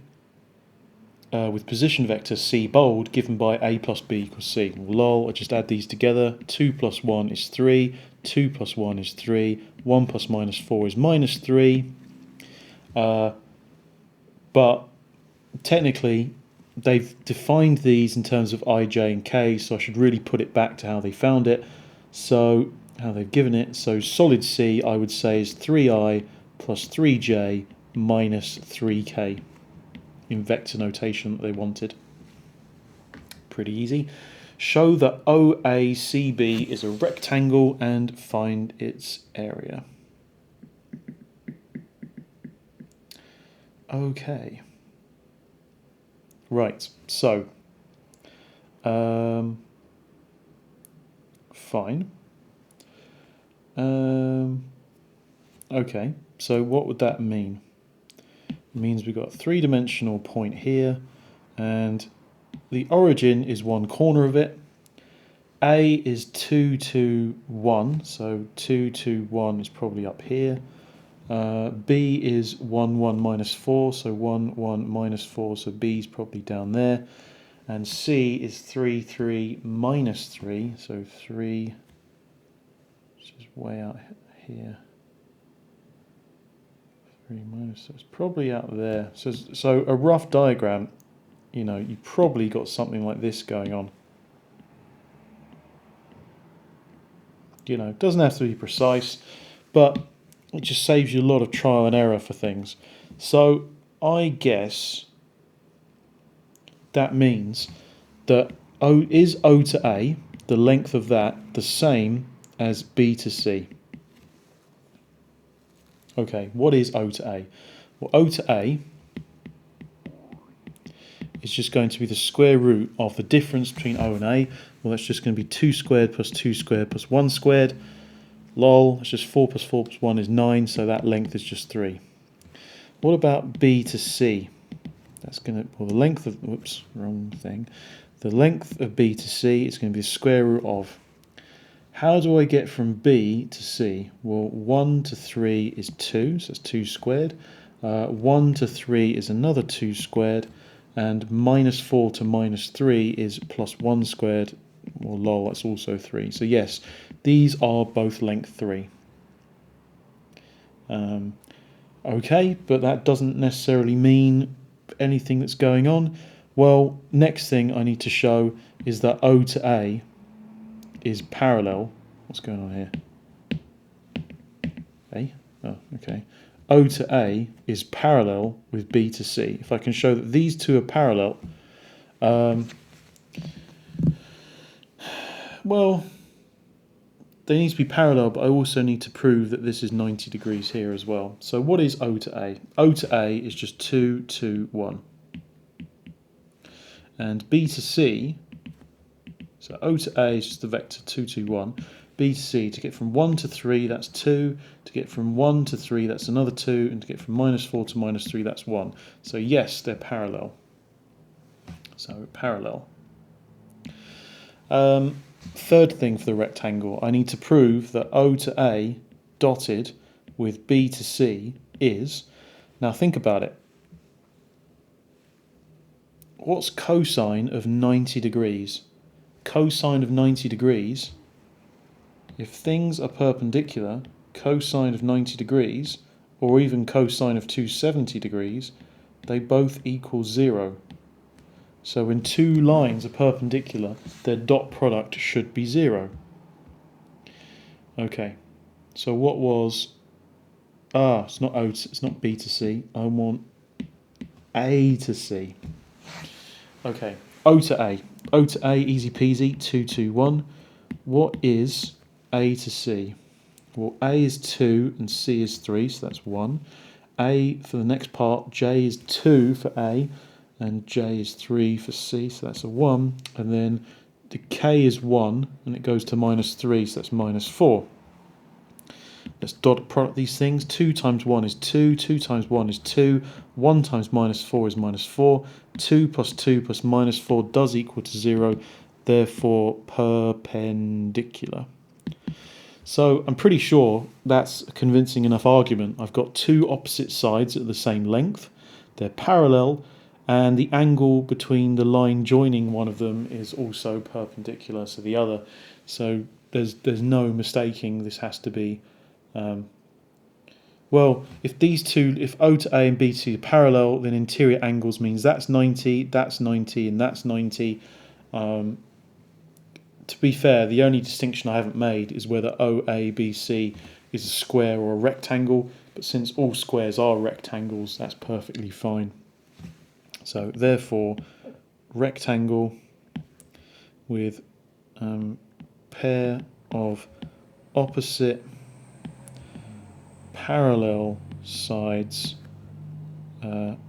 with position vector C bold given by A plus B equals C. Well, lol, I just add these together. 2 plus 1 is 3, 2 plus 1 is 3, 1 plus minus 4 is minus 3. But technically, they've defined these in terms of I, J and K, so I should really put it back to how they found it. So how they've given it. So solid C, I would say, is 3i plus 3j minus 3k in vector notation that they wanted. Pretty easy. Show that OACB is a rectangle and find its area. Okay. Right, so fine. Okay, so what would that mean? It means we've got a three-dimensional point here, and the origin is one corner of it. A is 2, 2, 1, so 2, 2, 1 is probably up here. B is 1, 1, minus 4, so 1, 1, minus 4, so B is probably down there. And C is 3, 3, minus 3, so 3, which is way out here. 3 minus, so it's probably out there. So a rough diagram, you know, you probably got something like this going on. You know, it doesn't have to be precise, but it just saves you a lot of trial and error for things. So I guess that means that is O to A, the length of that, the same as B to C? Okay, what is O to A? Well, O to A is just going to be the square root of the difference between O and A. Well, that's just going to be 2 squared plus 2 squared plus 1 squared. Lol, it's just 4 plus 4 plus 1 is 9, so that length is just 3. What about B to C? That's going to, well, the length of, whoops, wrong thing. The length of B to C is going to be the square root of, how do I get from B to C? Well, 1 to 3 is 2, so that's 2 squared. 1 to 3 is another 2 squared. And minus 4 to minus 3 is plus 1 squared. Well, lol, that's also 3. So yes, these are both length 3. Okay, but that doesn't necessarily mean anything that's going on. Well, next thing I need to show is that O to A is parallel. What's going on here? A? Oh, okay. O to A is parallel with B to C. If I can show that these two are parallel, well, they need to be parallel, but I also need to prove that this is 90 degrees here as well. So what is O to A? O to A is just 2, 2, 1. And B to C, so O to A is just the vector 2, 2, 1. B to C, to get from 1 to 3, that's 2. To get from 1 to 3, that's another 2. And to get from minus 4 to minus 3, that's 1. So yes, they're parallel. So parallel. Third thing for the rectangle, I need to prove that O to A dotted with B to C is, now think about it, what's cosine of 90 degrees? Cosine of 90 degrees, if things are perpendicular, cosine of 90 degrees, or even cosine of 270 degrees, they both equal 0. So when two lines are perpendicular, their dot product should be 0. Okay, so what was, it's not it's not B to C, I want A to C. Okay, O to A. O to A, easy peasy, 2, 2, 1. What is A to C? Well, A is 2 and C is 3, so that's 1. A for the next part, J is 2 for A, and J is 3 for C, so that's a 1. And then the K is 1, and it goes to minus 3, so that's minus 4. Let's dot product these things. 2 times 1 is 2, 2 times 1 is 2, 1 times minus 4 is minus 4, 2 plus minus 4 does equal to 0, therefore perpendicular. So I'm pretty sure that's a convincing enough argument. I've got two opposite sides at the same length, they're parallel, and the angle between the line joining one of them is also perpendicular to the other. So there's no mistaking this has to be, well, if these two, if O to A and B to C are parallel, then interior angles means that's 90, and that's 90. to be fair, the only distinction I haven't made is whether OABC is a square or a rectangle, but since all squares are rectangles, that's perfectly fine. So therefore, rectangle with pair of opposite parallel sides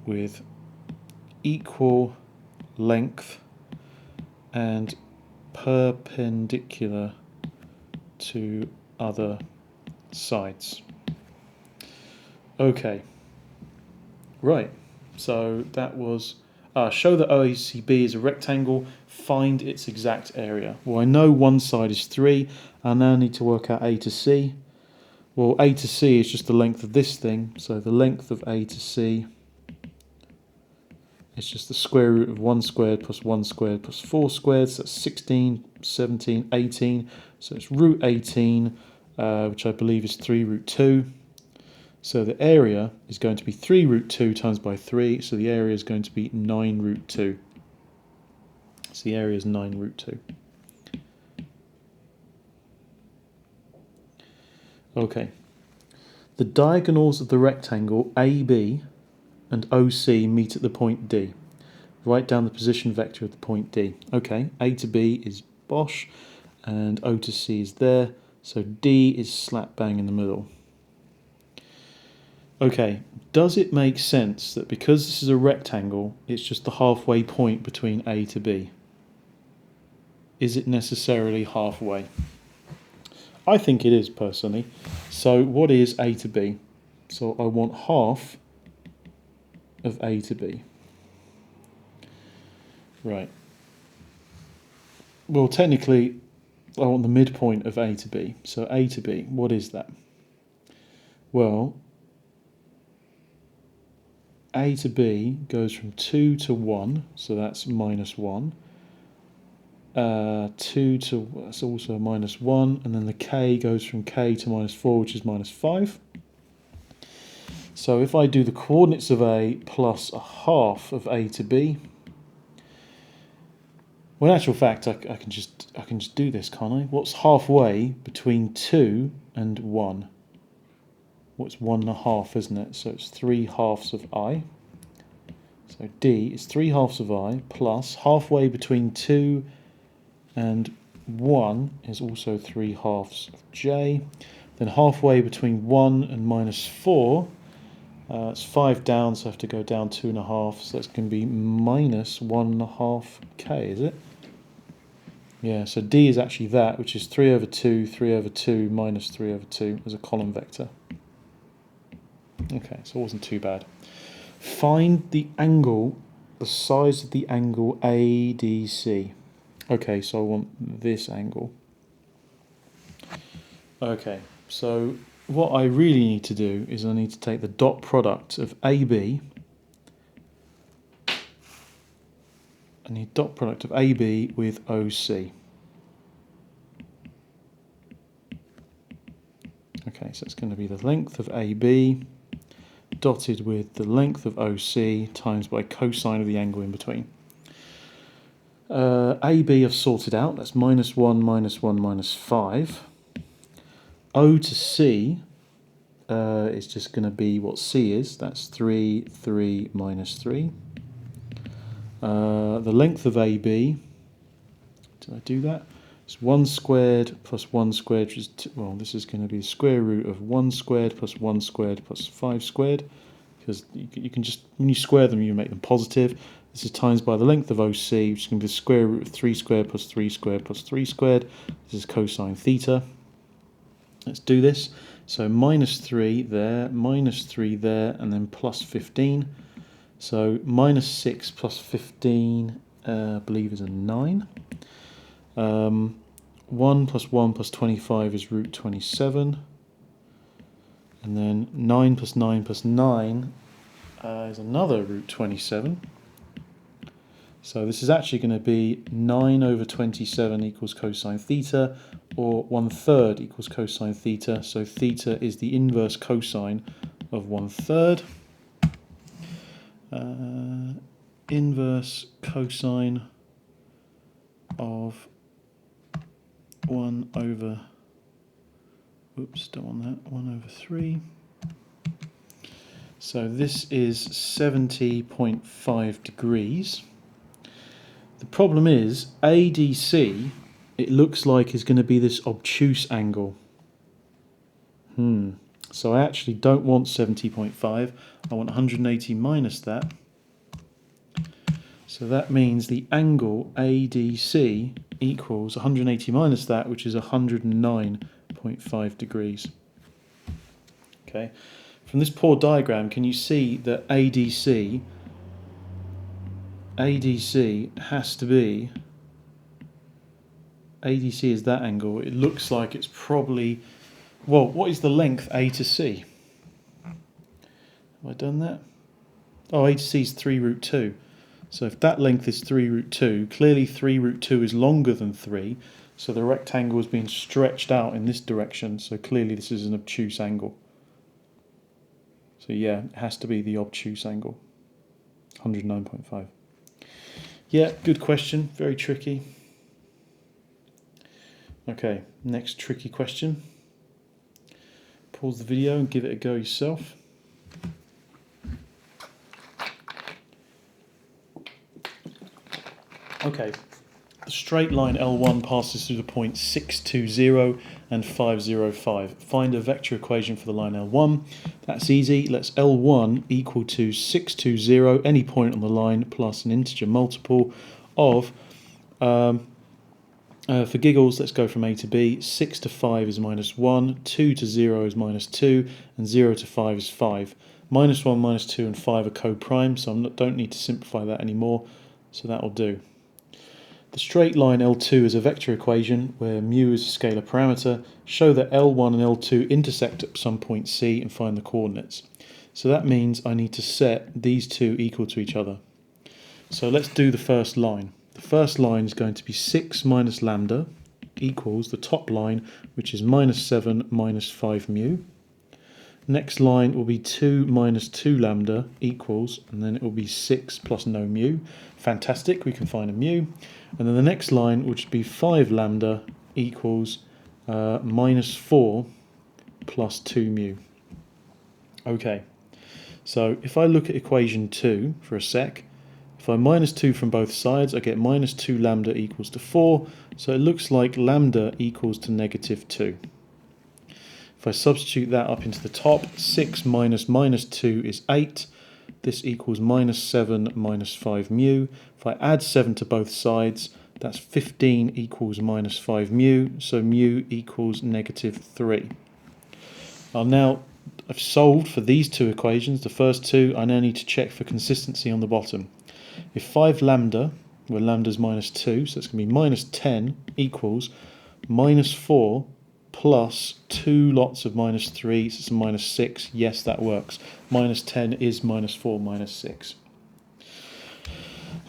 with equal length and perpendicular to other sides. Okay, right, so that was show that OACB is a rectangle, find its exact area. Well, I know one side is 3, I now need to work out A to C. Well, A to C is just the length of this thing, so the length of A to C is just the square root of 1 squared plus 1 squared plus 4 squared, so that's 16, 17, 18, so it's root 18, which I believe is 3 root 2. So the area is going to be 3 root 2 times by 3, so the area is going to be 9 root 2. So the area is 9 root 2. Okay. The diagonals of the rectangle AB and OC meet at the point D. Write down the position vector of the point D. Okay, A to B is bosh, and O to C is there, so D is slap bang in the middle. Okay, does it make sense that because this is a rectangle, it's just the halfway point between A to B? Is it necessarily halfway? I think it is, personally. So what is A to B? So I want half of A to B. Right. Well, technically, I want the midpoint of A to B. So A to B, what is that? Well, A to B goes from 2 to 1, so that's minus 1. 2 to, that's also minus 1, and then the K goes from K to minus 4, which is minus 5. So if I do the coordinates of A plus a half of A to B, well, in actual fact, I can just do this, can't I? What's halfway between 2 and 1? Well, it's 1.5, isn't it? So it's 3 halves of I. So D is 3 halves of I plus halfway between 2 and 1 is also 3 halves of J. Then halfway between 1 and minus 4, it's 5 down, so I have to go down 2.5, so that's going to be minus 1.5 K, is it? Yeah, so D is actually that, which is 3 over 2, 3 over 2, minus 3 over 2 as a column vector. Okay, so it wasn't too bad. Find the angle, the size of the angle ADC. Okay, so I want this angle. Okay, so what I really need to do is I need to take the dot product of AB. I need dot product of AB with OC. Okay, so it's going to be the length of AB dotted with the length of OC times by cosine of the angle in between. AB I've sorted out, that's minus 1, minus 1, minus 5. O to C is just going to be what C is, that's 3, 3, minus 3. The length of AB, did I do that? It's 1 squared plus 1 squared, which is, well, this is going to be the square root of 1 squared plus 1 squared plus 5 squared, because you can just, when you square them, you make them positive. This is times by the length of OC, which is going to be the square root of 3 squared plus 3 squared plus 3 squared. This is cosine theta. Let's do this. So minus 3 there, minus 3 there, and then plus 15. So minus 6 plus 15, I believe, is a 9. 1 plus 1 plus 25 is root 27. And then 9 plus 9 plus 9 is another root 27. So this is actually going to be 9 over 27 equals cosine theta, or 1/3 equals cosine theta. So theta is the inverse cosine of 1/3. Inverse cosine of 1 over, oops, don't want that, 1 over 3. So this is 70.5 degrees. The problem is, ADC, it looks like is going to be this obtuse angle. So I actually don't want 70.5, I want 180 minus that. So that means the angle ADC equals 180 minus that, which is 109.5 degrees. Okay. From this poor diagram, can you see that ADC has to be, ADC is that angle. It looks like it's probably, well, what is the length A to C? Have I done that? Oh, A to C is 3 root 2. So if that length is 3 root 2, clearly 3 root 2 is longer than 3, so the rectangle is being stretched out in this direction, so clearly this is an obtuse angle. So yeah, it has to be the obtuse angle, 109.5. Yeah, good question, very tricky. Okay, next tricky question. Pause the video and give it a go yourself. Okay, the straight line L1 passes through the points 620 and 505. Find a vector equation for the line L1. That's easy. Let's L1 equal to 620, any point on the line, plus an integer multiple of, for giggles, let's go from A to B. 6 to 5 is minus 1, 2 to 0 is minus 2, and 0 to 5 is 5. Minus 1, minus 2, and 5 are co-prime, so I don't need to simplify that anymore, so that will do. The straight line L2 is a vector equation where mu is a scalar parameter. Show that L1 and L2 intersect at some point C and find the coordinates. So that means I need to set these two equal to each other. So let's do the first line. The first line is going to be 6 minus lambda equals the top line, which is minus 7 minus 5 mu. Next line will be 2 minus 2 lambda equals, and then it will be 6 plus no mu. Fantastic, we can find a mu. And then the next line, which would be 5 lambda equals minus 4 plus 2 mu. Okay, so if I look at equation 2 for a sec, if I minus 2 from both sides, I get minus 2 lambda equals to 4, so it looks like lambda equals to negative 2. If I substitute that up into the top, 6 minus minus 2 is 8. This equals minus 7 minus 5 mu. If I add 7 to both sides, that's 15 equals minus 5 mu, so mu equals negative 3. Now I've solved for these two equations, the first two. I now need to check for consistency on the bottom. If 5 lambda, where lambda is minus 2, so it's going to be minus 10 equals minus 4 plus 2 lots of minus 3, so it's a minus 6. Yes, that works. Minus 10 is minus 4 minus 6.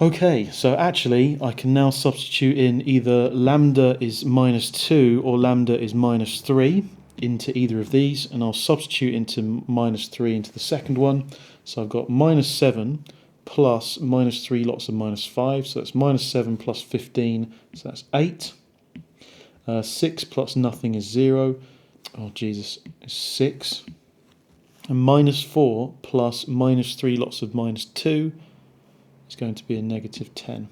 Okay, so actually I can now substitute in either lambda is minus 2 or lambda is minus 3 into either of these, and I'll substitute into minus 3 into the second one. So I've got minus 7 plus minus 3 lots of minus 5, so that's minus 7 plus 15, so that's 8. 6 plus nothing is 0. Oh, Jesus, is 6. And minus 4 plus minus 3 lots of minus 2 is going to be a negative 10.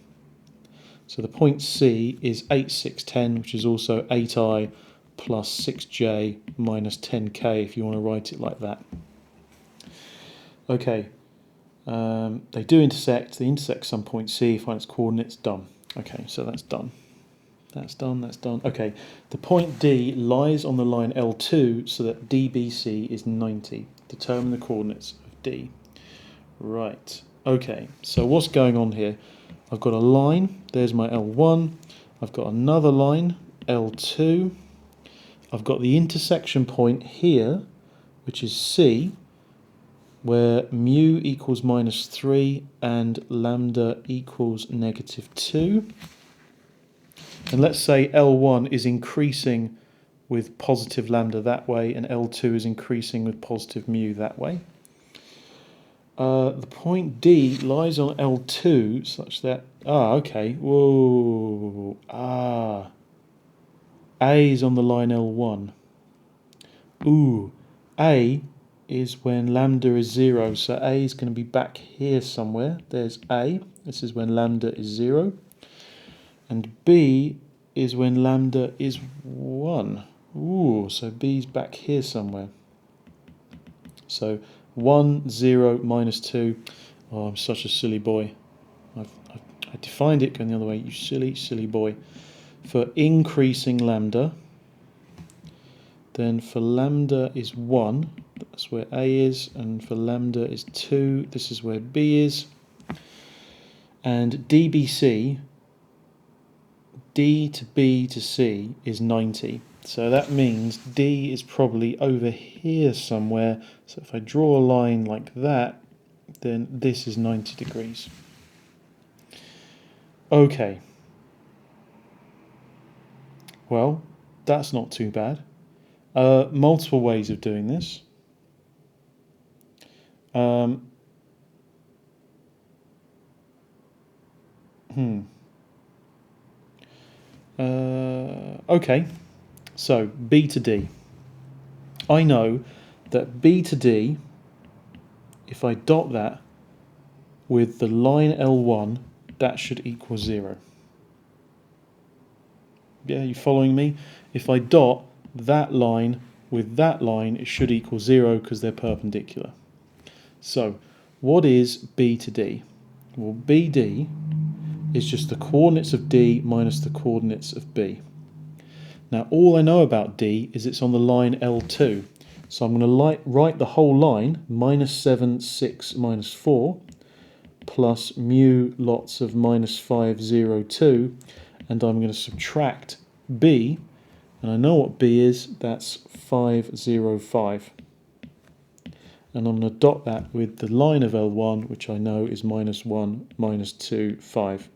So the point C is 8, 6, 10, which is also 8i plus 6j minus 10k, if you want to write it like that. Okay, they do intersect. They intersect some point C, find its coordinates, done. Okay, so that's done. That's done, that's done. Okay, the point D lies on the line L2 so that DBC is 90. Determine the coordinates of D. Right, okay, so what's going on here? I've got a line, there's my L1. I've got another line, L2. I've got the intersection point here, which is C, where mu equals minus 3 and lambda equals negative 2. And let's say L1 is increasing with positive lambda that way, and L2 is increasing with positive mu that way. The point D lies on L2 such that, okay, whoa, A is on the line L1. Ooh, A is when lambda is 0, so A is going to be back here somewhere. There's A, this is when lambda is 0. And B is when lambda is 1. Ooh, so B's back here somewhere. So 1, 0, minus 2. Oh, I'm such a silly boy. I defined it going the other way, you silly, silly boy. For increasing lambda, then for lambda is 1, that's where A is, and for lambda is 2, this is where B is. And DBC, D to B to C is 90. So that means D is probably over here somewhere. So if I draw a line like that, then this is 90 degrees. Okay. Well, that's not too bad. Multiple ways of doing this. Okay, so B to D. I know that B to D, if I dot that with the line L1, that should equal 0. Yeah, you following me? If I dot that line with that line, it should equal 0 because they're perpendicular. So, what is B to D? Well, BD is just the coordinates of D minus the coordinates of B. Now, all I know about D is it's on the line L2. So I'm going to write the whole line, minus 7, 6, minus 4, plus mu lots of minus 5, 0, 2, and I'm going to subtract B, and I know what B is, that's 5, 0, 5. And I'm going to dot that with the line of L1, which I know is minus 1, minus 2, 5.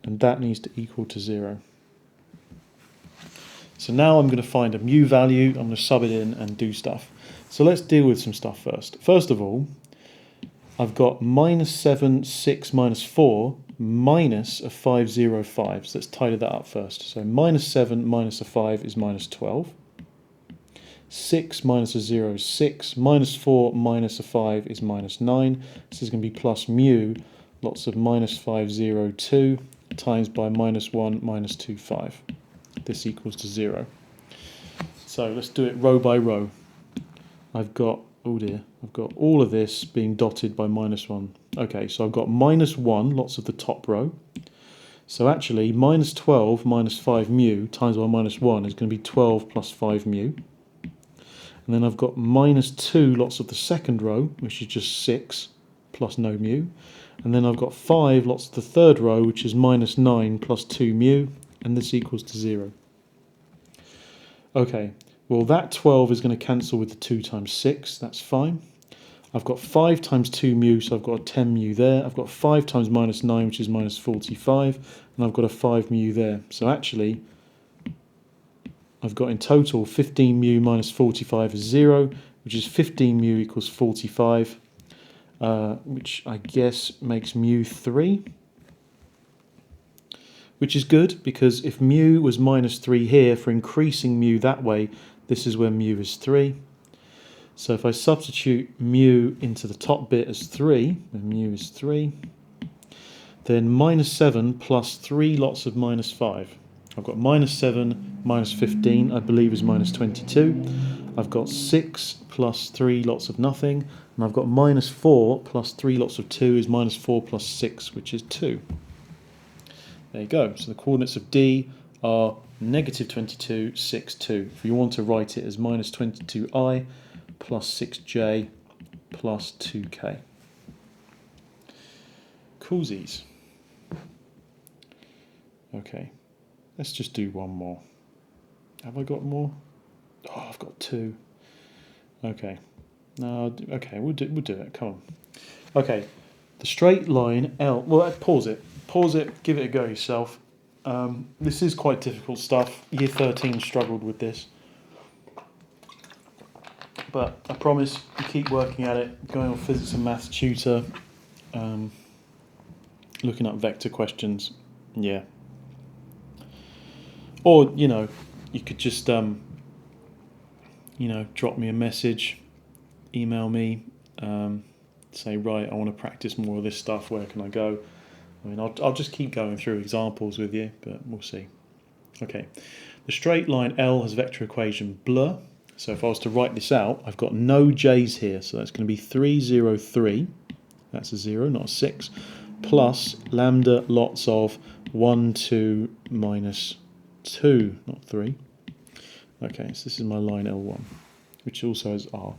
And that needs to equal to 0. So now I'm going to find a mu value, I'm going to sub it in and do stuff. So let's deal with some stuff first. First of all, I've got minus 7, 6, minus 4, minus a 5, 0, 5. So let's tidy that up first. So minus 7 minus a 5 is minus 12. 6 minus a 0 is 6. Minus 4 minus a 5 is minus 9. This is going to be plus mu, lots of minus 5, 0, 2, times by minus 1, minus 2, 5. This equals to 0. So let's do it row by row. I've got, oh dear, I've got all of this being dotted by minus 1. Okay, so I've got minus 1, lots of the top row. So actually, minus 12 minus 5 mu times by minus 1 is going to be 12 plus 5 mu. And then I've got minus 2, lots of the second row, which is just 6 plus no mu. And then I've got 5, lots of the third row, which is minus 9 plus 2 mu. And this equals to 0. Okay, well that 12 is going to cancel with the 2 times 6, that's fine. I've got 5 times 2 mu, so I've got a 10 mu there. I've got 5 times minus 9, which is minus 45, and I've got a 5 mu there. So actually, I've got in total 15 mu minus 45 is 0, which is 15 mu equals 45, which I guess makes mu 3. Which is good, because if mu was minus 3 here, for increasing mu that way, this is where mu is 3. So if I substitute mu into the top bit as 3, and mu is 3, then minus 7 plus 3 lots of minus 5. I've got minus 7 minus 15, I believe is minus 22. I've got 6 plus 3 lots of nothing, and I've got minus 4 plus 3 lots of 2 is minus 4 plus 6, which is 2. There you go. So the coordinates of D are negative 22, 6, 2. If you want to write it as minus 22i plus 6j plus 2k. Coolsies. Okay, let's just do one more. Have I got more? Oh, I've got 2. Okay. No, okay, we'll do it. Come on. Okay, the straight line L. Well, pause it. Pause it, give it a go yourself. This is quite difficult stuff. Year 13 struggled with this. But I promise you keep working at it, going on physics and maths tutor, looking up vector questions, yeah. Or, you know, you could just drop me a message, email me, say, right, I want to practice more of this stuff, where can I go? I mean, I'll just keep going through examples with you, but we'll see. Okay, the straight line L has vector equation blur. So if I was to write this out, I've got no j's here, so that's going to be 3, 0, 3. That's a 0, not a 6, plus lambda lots of 1, 2, minus 2, not 3. Okay, so this is my line L1, which also has R.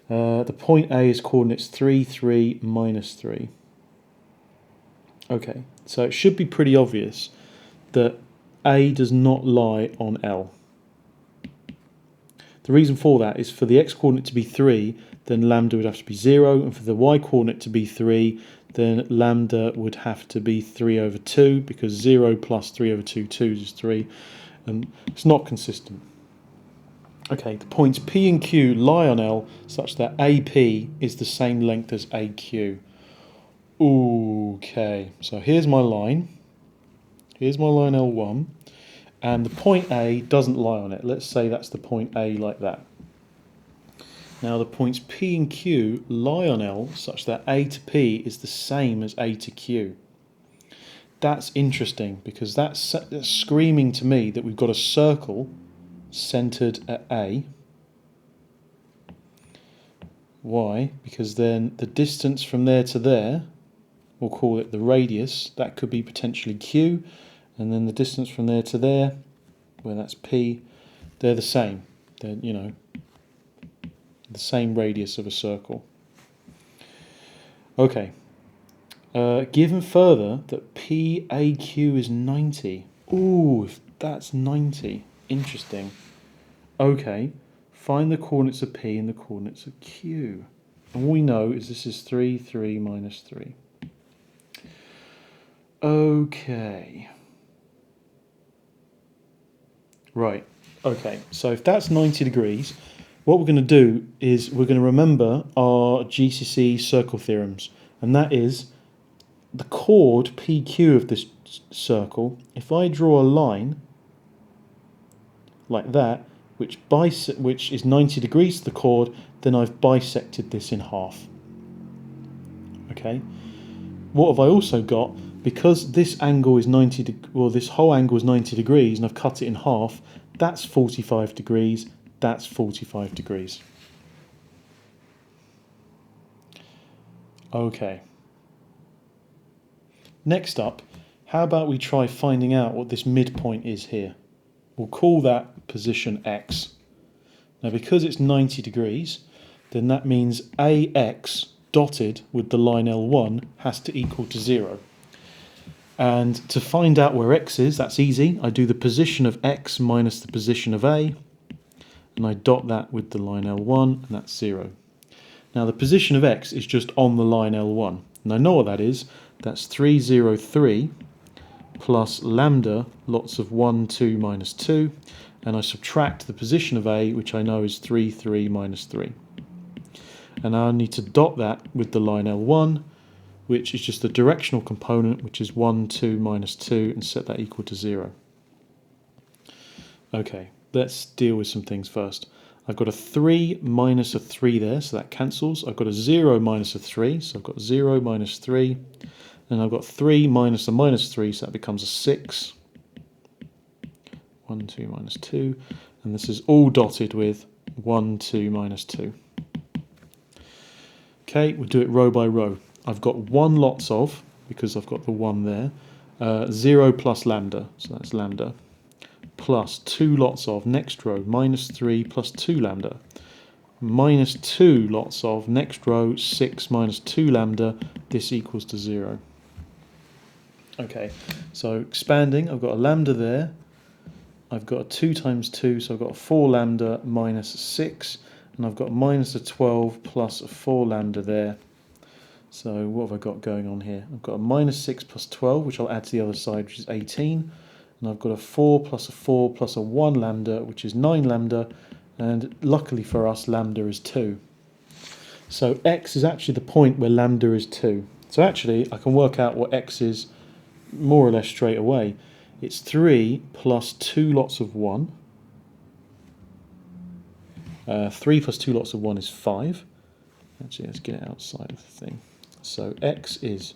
The point A is coordinates 3, 3, minus 3. Okay, so it should be pretty obvious that A does not lie on L. The reason for that is for the x-coordinate to be 3, then lambda would have to be 0, and for the y-coordinate to be 3, then lambda would have to be 3 over 2, because 0 plus 3 over 2 is 3, and it's not consistent. Okay, the points P and Q lie on L such that AP is the same length as AQ. Okay, so here's my line. Here's my line L1. And the point A doesn't lie on it. Let's say that's the point A like that. Now the points P and Q lie on L such that A to P is the same as A to Q. That's interesting, because that's screaming to me that we've got a circle centered at A. Why? Because then the distance from there to there, we'll call it the radius, that could be potentially Q, and then the distance from there to there, where that's P, they're the same. They're, the same radius of a circle. Okay. Given further that PAQ is 90. Ooh, if that's 90. Interesting. Okay. Find the coordinates of P and the coordinates of Q. And all we know is this is 3, 3, minus 3. Okay. Right. Okay. So if that's 90 degrees, what we're going to do is we're going to remember our GCSE circle theorems. And that is the chord PQ of this circle. If I draw a line like that, which is 90 degrees to the chord, then I've bisected this in half. Okay. What have I also got? Because this angle is this whole angle is 90 degrees, and I've cut it in half, that's 45 degrees, that's 45 degrees. Okay. Next up, how about we try finding out what this midpoint is here? We'll call that position X. Now because it's 90 degrees, then that means AX dotted with the line L1 has to equal to 0. And to find out where X is, that's easy. I do the position of X minus the position of A, and I dot that with the line L1, and that's 0. Now the position of X is just on the line L1, and I know what that is. That's 3, 0, 3 plus lambda lots of 1, 2, minus 2, and I subtract the position of A, which I know is 3, 3, minus 3. And now I need to dot that with the line L1, which is just the directional component, which is 1, 2, minus 2, and set that equal to 0. Okay, let's deal with some things first. I've got a 3 minus a 3 there, so that cancels. I've got a 0 minus a 3, so I've got 0 minus 3. And I've got 3 minus a minus 3, so that becomes a 6. 1, 2, minus 2. And this is all dotted with 1, 2, minus 2. Okay, we'll do it row by row. I've got 1 lots of, because I've got the 1 there, 0 plus lambda, so that's lambda, plus 2 lots of, next row, minus 3 plus 2 lambda, minus 2 lots of, next row, 6 minus 2 lambda, this equals to 0. Okay, so expanding, I've got a lambda there, I've got a 2 times 2, so I've got a 4 lambda minus 6, and I've got minus a 12 plus a 4 lambda there. So what have I got going on here? I've got a minus 6 plus 12, which I'll add to the other side, which is 18. And I've got a 4 plus a 4 plus a 1 lambda, which is 9 lambda. And luckily for us, lambda is 2. So X is actually the point where lambda is 2. So actually, I can work out what X is more or less straight away. It's 3 plus 2 lots of 1 3 plus 2 lots of 1 is 5. Actually, let's get it outside of the thing. So x is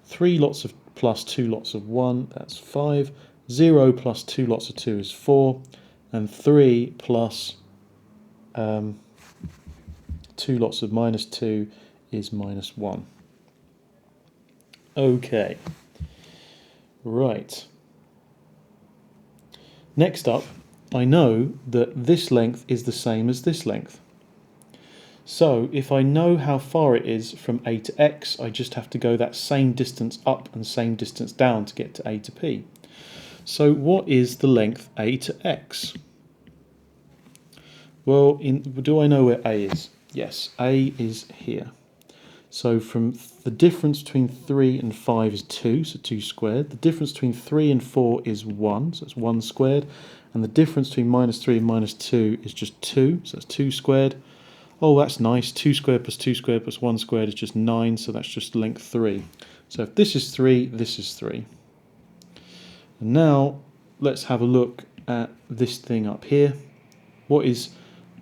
3 lots of plus 2 lots of 1, that's 5. 0 plus 2 lots of 2 is 4. And 3 plus 2 lots of minus 2 is minus 1. Okay. Right. Next up, I know that this length is the same as this length. So if I know how far it is from A to X, I just have to go that same distance up and same distance down to get to A to P. So what is the length A to X? Well, do I know where A is? Yes, A is here. So from the difference between 3 and 5 is 2, so 2 squared. The difference between 3 and 4 is 1, so it's 1 squared. And the difference between minus 3 and minus 2 is just 2, so that's 2 squared. Oh, that's nice. 2 squared plus 2 squared plus 1 squared is just 9, so that's just length 3. So if this is 3, this is 3. And now let's have a look at this thing up here. What is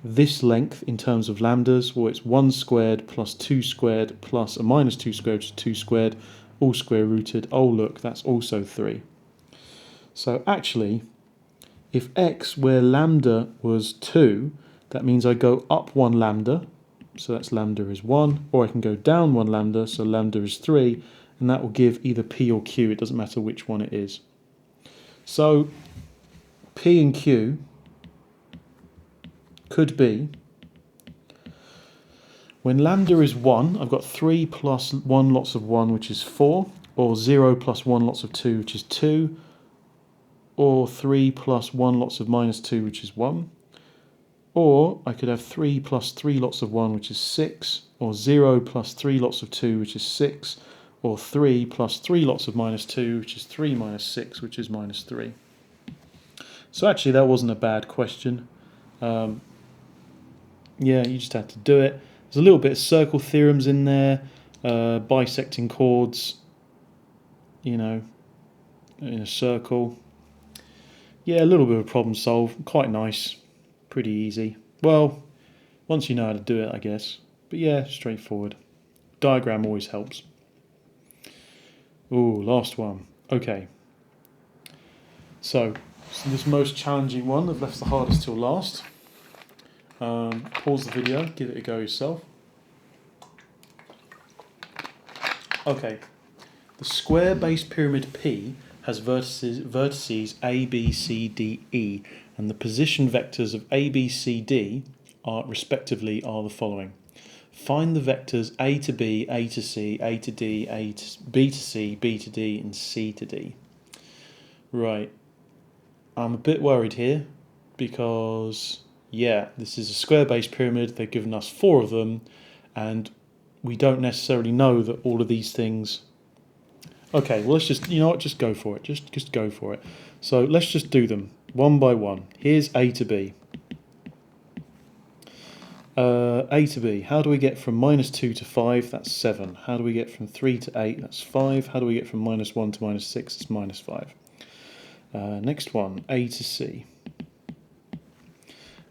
this length in terms of lambdas? Well, it's 1 squared plus 2 squared plus a minus 2 squared, which is 2 squared, all square rooted. Oh, look, that's also 3. So actually, if x, where lambda was 2, that means I go up 1 lambda, so that's lambda is 1, or I can go down 1 lambda, so lambda is 3, and that will give either p or q, it doesn't matter which one it is. So p and q could be, when lambda is 1, I've got 3 plus 1 lots of 1, which is 4, or 0 plus 1 lots of 2, which is 2, or 3 plus 1 lots of minus 2, which is 1. Or I could have 3 plus 3 lots of 1, which is 6, or 0 plus 3 lots of 2, which is 6, or 3 plus 3 lots of minus 2, which is 3 minus 6, which is minus 3. So actually that wasn't a bad question. Yeah, you just had to do it. There's a little bit of circle theorems in there, bisecting chords, you know, in a circle. Yeah, a little bit of a problem solved, quite nice. Pretty easy. Well, once you know how to do it, I guess. But yeah, straightforward. Diagram always helps. Ooh, last one. Okay. So this most challenging one, I've left the hardest till last. Pause the video, give it a go yourself. Okay. The square-based pyramid P has vertices A, B, C, D, E, and the position vectors of A, B, C, D are respectively the following. Find the vectors A to B, A to C, A to D, B to C, B to D, and C to D. Right. I'm a bit worried here because, yeah, this is a square-based pyramid. They've given us 4 of them, and we don't necessarily know that all of these things. Okay, well, let's just, you know what, just go for it. Just go for it. So let's just do them one by one. Here's A to B. A to B, how do we get from minus 2 to 5? That's 7. How do we get from 3 to 8? That's 5. How do we get from minus 1 to minus 6? It's minus 5. Next one, A to C.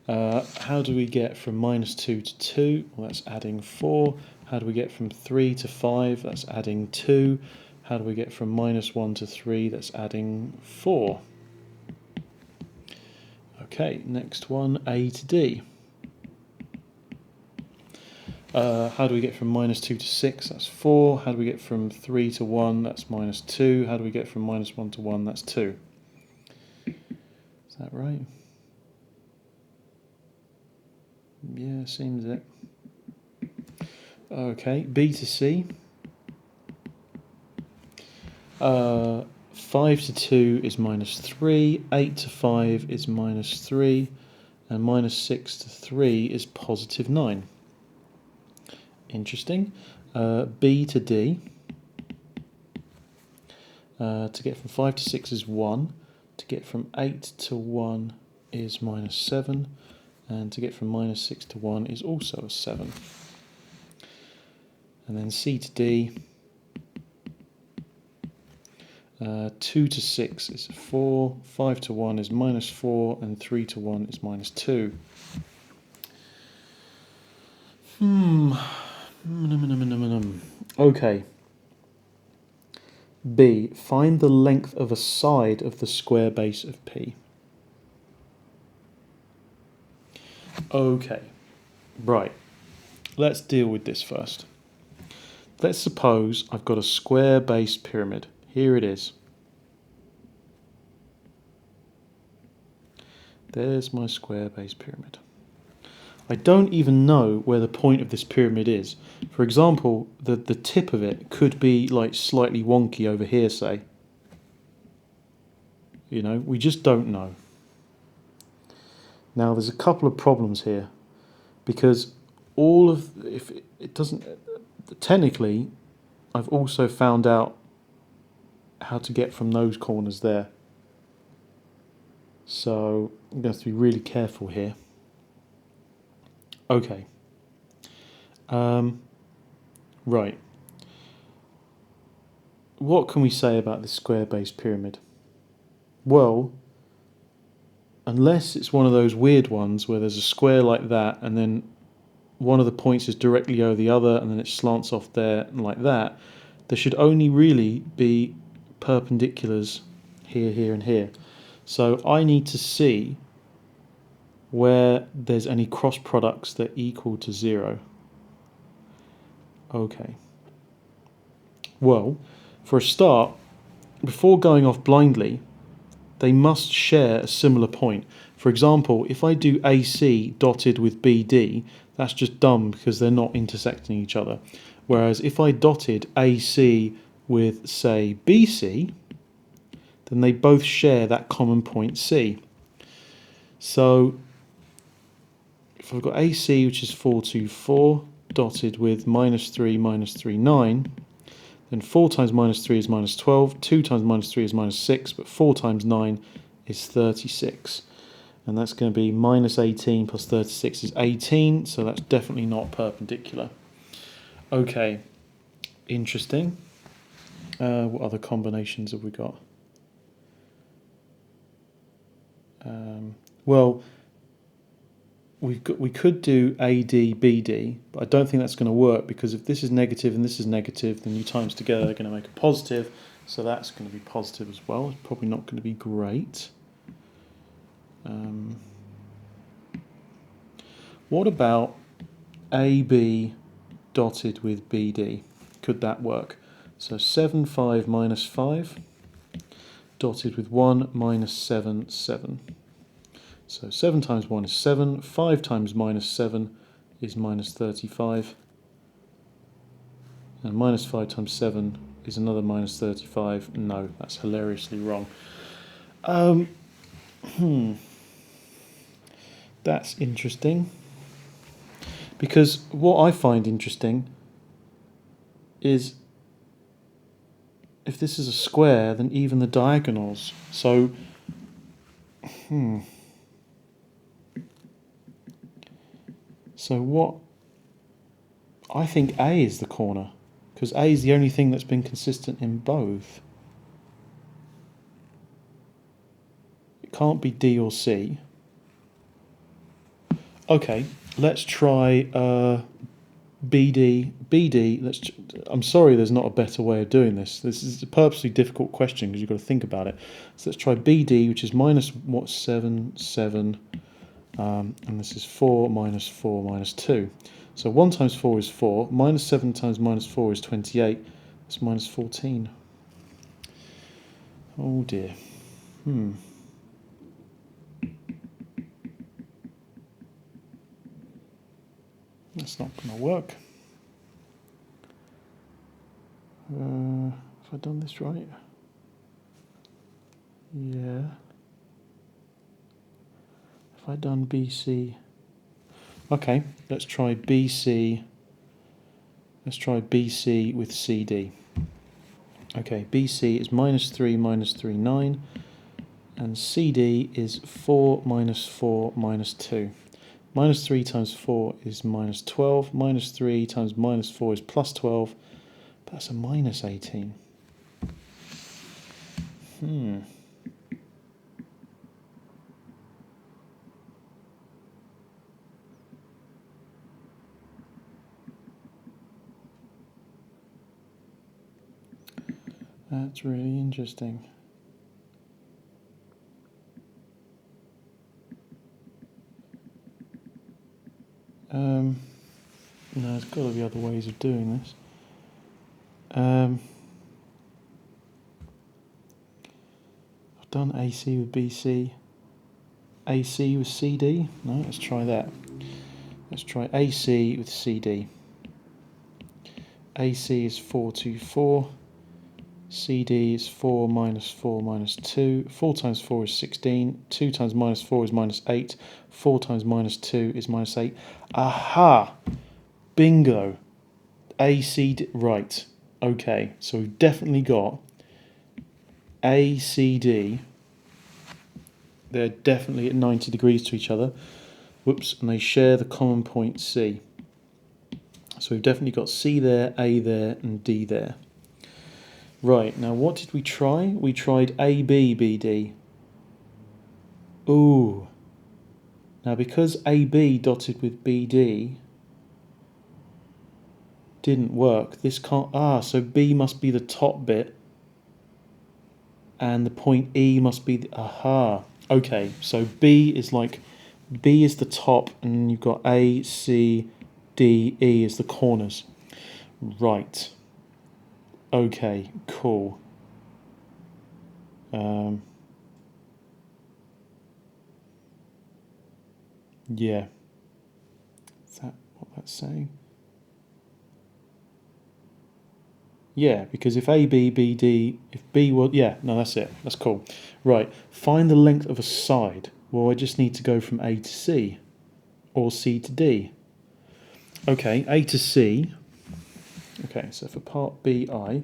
How do we get from minus 2 to 2? Well, that's adding 4. How do we get from 3 to 5? That's adding 2. How do we get from minus 1 to 3? That's adding 4. Okay, next one, A to D. How do we get from minus 2 to 6? That's 4. How do we get from 3 to 1? That's minus 2. How do we get from minus 1 to 1? That's 2. Is that right? Yeah, seems it. Okay, B to C. 5 to 2 is minus 3. 8 to 5 is minus 3. And minus 6 to 3 is positive 9. Interesting. B to D. To get from 5 to 6 is 1. To get from 8 to 1 is minus 7. And to get from minus 6 to 1 is also a 7. And then C to D. 2 to 6 is 4. 5 to 1 is minus 4. And 3 to 1 is minus 2. Hmm. Okay. B. Find the length of a side of the square base of P. Okay. Right. Let's deal with this first. Let's suppose I've got a square-based pyramid. Here it is. There's my square-based pyramid. I don't even know where the point of this pyramid is. For example, the tip of it could be like slightly wonky over here, say. You know, we just don't know. Now, there's a couple of problems here because if it doesn't, technically, I've also found out how to get from those corners there. So I'm going to have to be really careful here. Okay. Right. What can we say about this square-based pyramid? Well, unless it's one of those weird ones where there's a square like that and then one of the points is directly over the other and then it slants off there and like that, there should only really be perpendiculars here, here and here. So I need to see where there's any cross products that equal to 0. Okay. Well, for a start, before going off blindly, they must share a similar point. For example, if I do AC dotted with BD, that's just dumb because they're not intersecting each other. Whereas if I dotted AC with, say, BC, then they both share that common point C. So if I've got AC, which is 424, dotted with -3, -3, 9, then 4 times -3 is -12, 2 times -3 is -6, but 4 times 9 is 36. And that's going to be -18 plus 36 is 18, so that's definitely not perpendicular. Okay, interesting. What other combinations have we got? Well, we could do AD, BD, but I don't think that's going to work because if this is negative and this is negative, then you times together they're going to make a positive, so that's going to be positive as well. It's probably not going to be great. What about AB dotted with BD? Could that work? So 7, 5, -5, dotted with 1, -7, 7. So 7 times 1 is 7, 5 times -7 is -35, and -5 times 7 is another -35. No, that's hilariously wrong. That's interesting, because what I find interesting is if this is a square, then even the diagonals. So, So what? I think A is the corner, because A is the only thing that's been consistent in both. It can't be D or C. Okay, let's try BD. BD. I'm sorry, there's not a better way of doing this. This is a purposely difficult question because you've got to think about it. So let's try BD, which is -7, 7. And this is 4 minus 4 minus 2. So 1 times 4 is 4, -7 times -4 is 28, that's -14. Oh dear. That's not going to work. Have I done this right? Yeah. Have I done BC? Okay, let's try BC. Let's try BC with CD. Okay, BC is -3, -3, 9, and CD is 4 minus 4 minus 2. -3 times 4 is -12, -3 times -4 is +12, but that's a -18. That's really interesting. No, there's got to be other ways of doing this. I've done AC with BC. AC with CD? No, let's try that. Let's try AC with CD. AC is 424. CD is 4 minus 4 minus 2. 4 times 4 is 16. 2 times minus 4 is minus 8. 4 times minus 2 is minus 8. Aha! Bingo! ACD. Right. Okay, so we've definitely got ACD. They're definitely at 90 degrees to each other. Whoops, and they share the common point C. So we've definitely got C there, A there, and D there. Right, now what did we try? We tried AB, BD. Ooh. Now because AB dotted with BD didn't work, this can't... so B must be the top bit, and the point E must be... Okay, so B is the top, and you've got A, C, D, E as the corners. Right. Okay, cool. Yeah. Is that what that's saying? Yeah, because if A, B, B, D, if B was... Yeah, no, that's it. That's cool. Right, find the length of a side. Well, I just need to go from A to C, or C to D. Okay, A to C. Okay, so for part BI,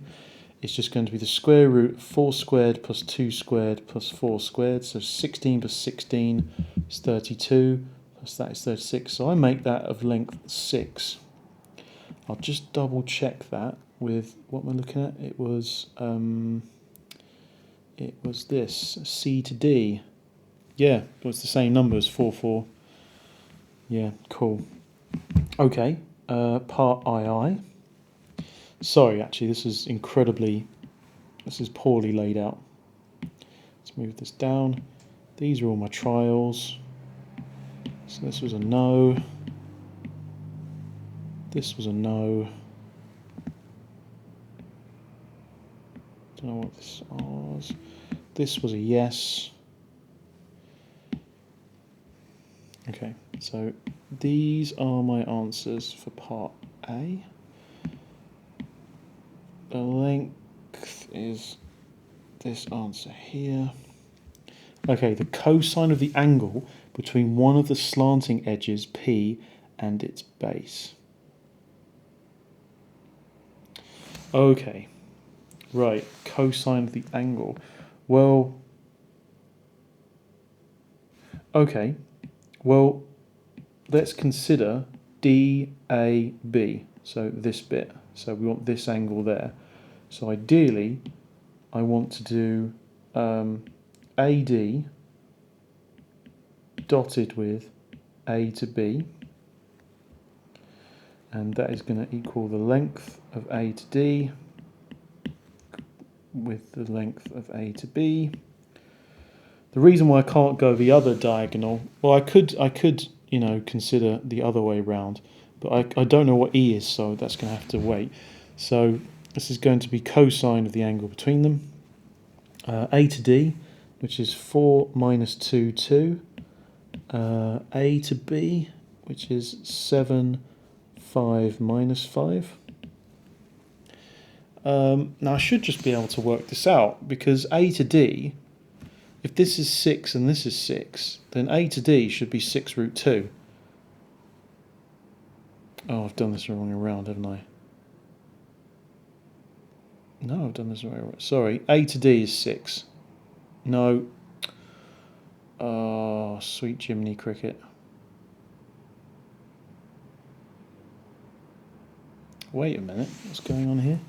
it's just going to be the square root of 4 squared plus 2 squared plus 4 squared. So 16 plus 16 is 32, plus that is 36. So I make that of length 6. I'll just double check that with what am I looking at? It was this, C to D. Yeah, it was the same numbers, 4, 4. Yeah, cool. Okay, part II. Sorry, actually, this is poorly laid out. Let's move this down. These are all my trials. So this was a no. This was a no. Don't know what this was. This was a yes. Okay, so these are my answers for part A. The length is this answer here. Okay, the cosine of the angle between one of the slanting edges, P, and its base. Okay, right, cosine of the angle. Well, okay, well, let's consider DAB, so this bit. So we want this angle there. So ideally, I want to do AD dotted with A to B, and that is going to equal the length of A to D with the length of A to B. The reason why I can't go the other diagonal, well, I could consider the other way round, but I don't know what E is, so that's going to have to wait. So this is going to be cosine of the angle between them. A to D, which is 4 minus 2, 2. A to B, which is 7, 5 minus 5. Now I should just be able to work this out, because A to D, if this is 6 and this is 6, then A to D should be 6 root 2. Oh, I've done this the wrong way around, haven't I? No, I've done this the wrong way around. Sorry, A to D is 6. No. Oh, sweet Jiminy Cricket. Wait a minute, what's going on here?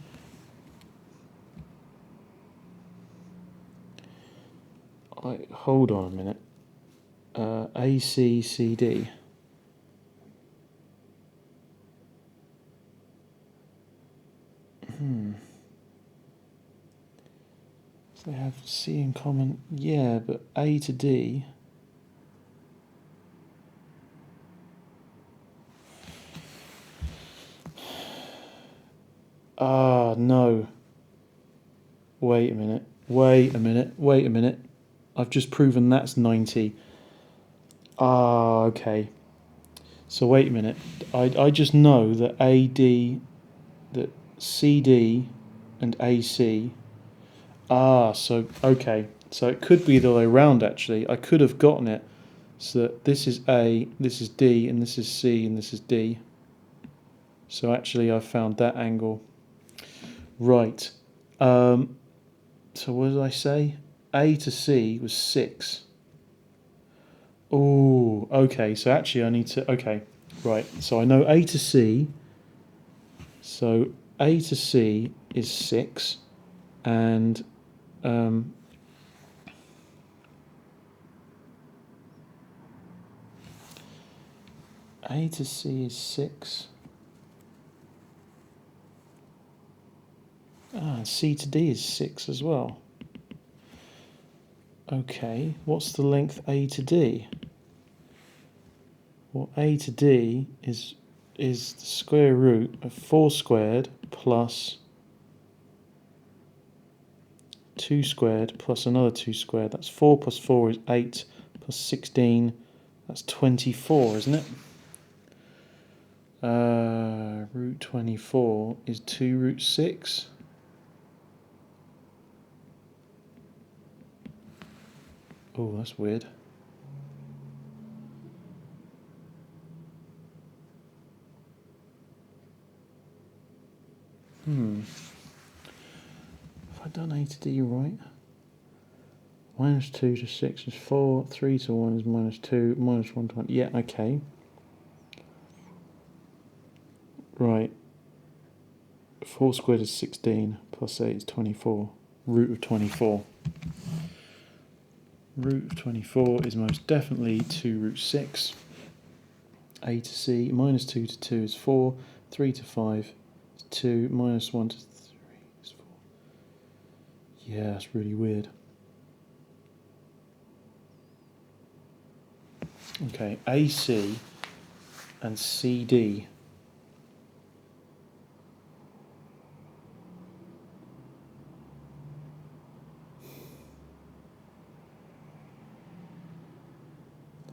Hold on a minute. ACCD. They have C in common. Yeah, but A to D. Ah, no. Wait a minute. Wait a minute. Wait a minute. I've just proven that's 90. Ah, okay. So wait a minute. I just know that AD, that CD and AC. Ah, so okay. So it could be the other way around actually. I could have gotten it so that this is A, this is D, and this is C, and this is D. So actually I found that angle. Right. So what did I say? A to C was 6. Oh, okay. So actually I need to, okay. Right. So I know A to C. So A to C is 6. And A to C is 6. Ah, C to D is 6 as well. Okay, what's the length A to D? Well, A to D is the square root of 4 squared plus 2 squared plus another 2 squared. That's 4 plus 4 is 8 plus 16. That's 24, isn't it? Root 24 is 2 root 6. Oh, that's weird. Have I done A to D right? Minus 2 to 6 is 4. 3 to 1 is minus 2. Minus 1 to 1. Yeah, okay. Right. 4 squared is 16. Plus 8 is 24. Root of 24. Root of 24 is most definitely 2 root 6. A to C. Minus 2 to 2 is 4. 3 to 5 is 2. Minus 1 to 3 is 4. Yeah, that's really weird. Okay, AC and CD.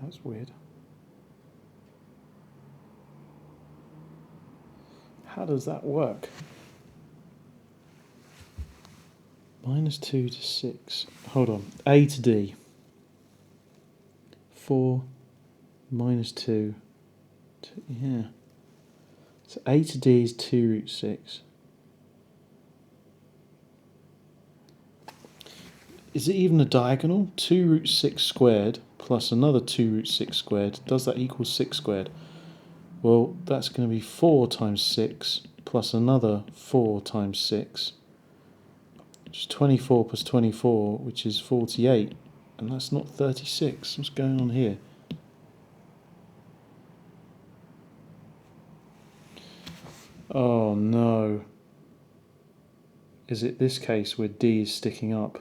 That's weird. How does that work? Minus 2 to 6. Hold on. A to D. 4 minus 2. Yeah. So A to D is 2 root 6. Is it even a diagonal? 2 root 6 squared plus another 2 root 6 squared. Does that equal 6 squared? Well, that's going to be 4 times 6 plus another 4 times 6. Which is 24 plus 24, which is 48. And that's not 36. What's going on here? Oh no. Is it this case where D is sticking up?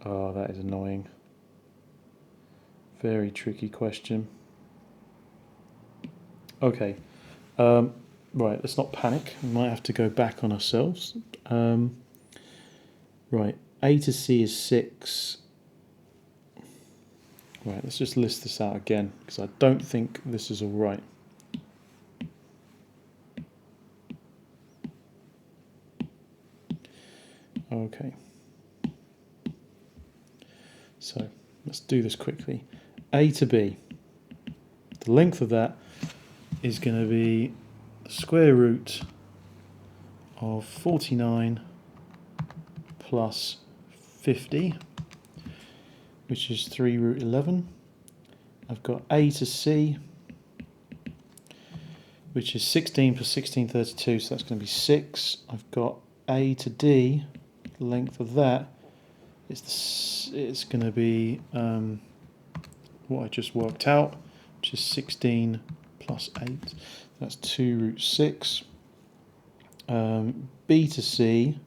Oh, that is annoying. Very tricky question. Okay. Right, let's not panic. We might have to go back on ourselves. Right, A to C is 6. Right, let's just list this out again, because I don't think this is all right. Okay. So, let's do this quickly. A to B. The length of that is going to be the square root of 49 plus 50, which is 3 root 11. I've got A to C, which is 16 plus 16, 32, so that's going to be 6. I've got A to D, the length of that it's going to be what I just worked out, which is 16 plus 8. That's 2 root 6. B to C,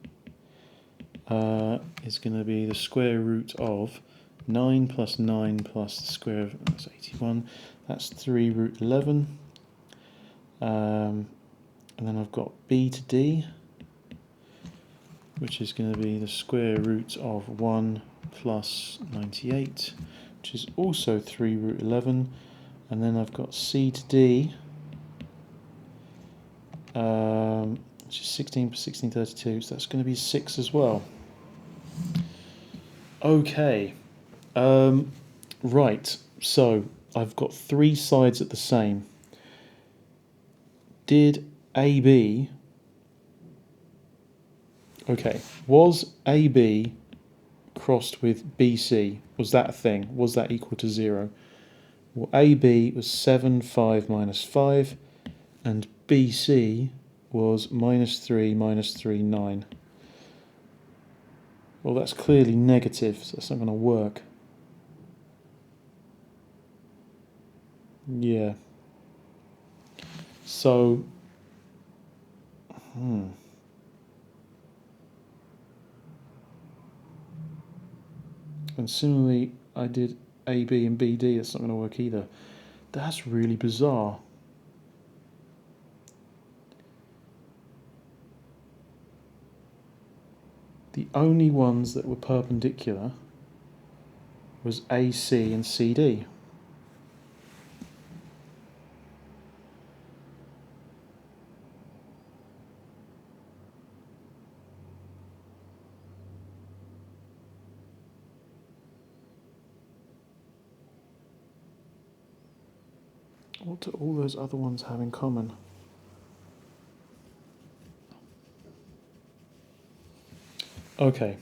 is going to be the square root of 9 plus 9 plus the square of, that's 81, that's 3 root 11. And then I've got b to d, which is going to be the square root of 1 plus 98, which is also 3 root 11. And then I've got c to d, which is 16 plus 16, 32, so that's going to be 6 as well. Okay, right, so I've got three sides at the same. Did AB, okay, was AB crossed with BC, was that a thing? Was that equal to 0? Well, AB was 7, 5, minus 5, and BC was minus 3, 9. Well, that's clearly negative, so that's not going to work. Yeah. So, and similarly, I did AB and BD, that's not going to work either. That's really bizarre. The only ones that were perpendicular was AC and CD. What do all those other ones have in common? Okay.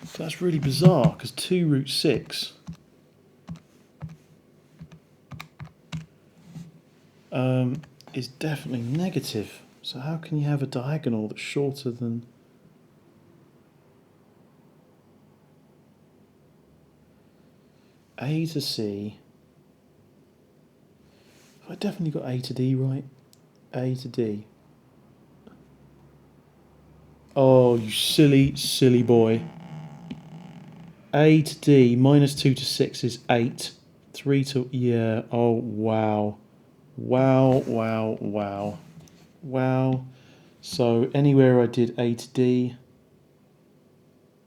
So that's really bizarre, because 2 root 6 is definitely negative. So how can you have a diagonal that's shorter than... A to C... Have I definitely got A to D right? A to D. Oh, you silly, silly boy. A to D, minus 2 to 6 is 8. 3 to... yeah, oh, wow. Wow, wow, wow. Wow. So anywhere I did A to D...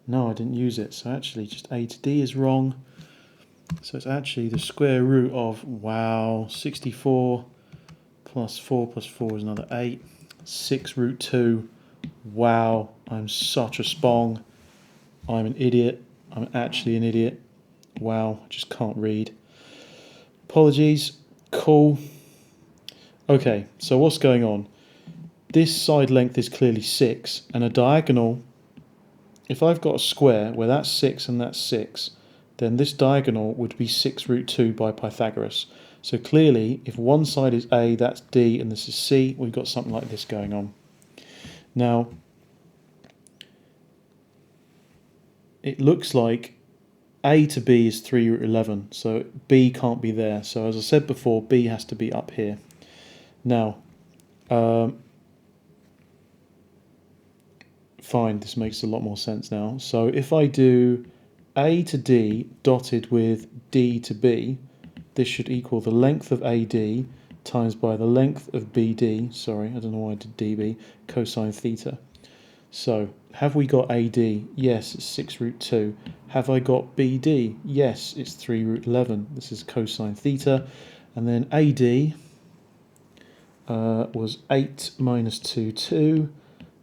no, I didn't use it. So actually, just A to D is wrong. So it's actually the square root of, wow, 64 plus 4 is another 8. 6 root 2. Wow, I'm such a spong. I'm an idiot. I'm actually an idiot. Wow, I just can't read. Apologies. Cool. Okay, so what's going on? This side length is clearly 6, and a diagonal, if I've got a square where that's 6 and that's 6, then this diagonal would be 6 root 2 by Pythagoras. So clearly, if one side is A, that's D, and this is C, we've got something like this going on. Now, it looks like A to B is 3 root 11, so B can't be there. So as I said before, B has to be up here. Now, fine, this makes a lot more sense now. So if I do A to D dotted with D to B, this should equal the length of AD times by the length of BD, sorry, I don't know why I did DB, cosine theta. So, have we got AD? Yes, it's 6 root 2. Have I got BD? Yes, it's 3 root 11. This is cosine theta. And then AD was 8 minus 2, 2.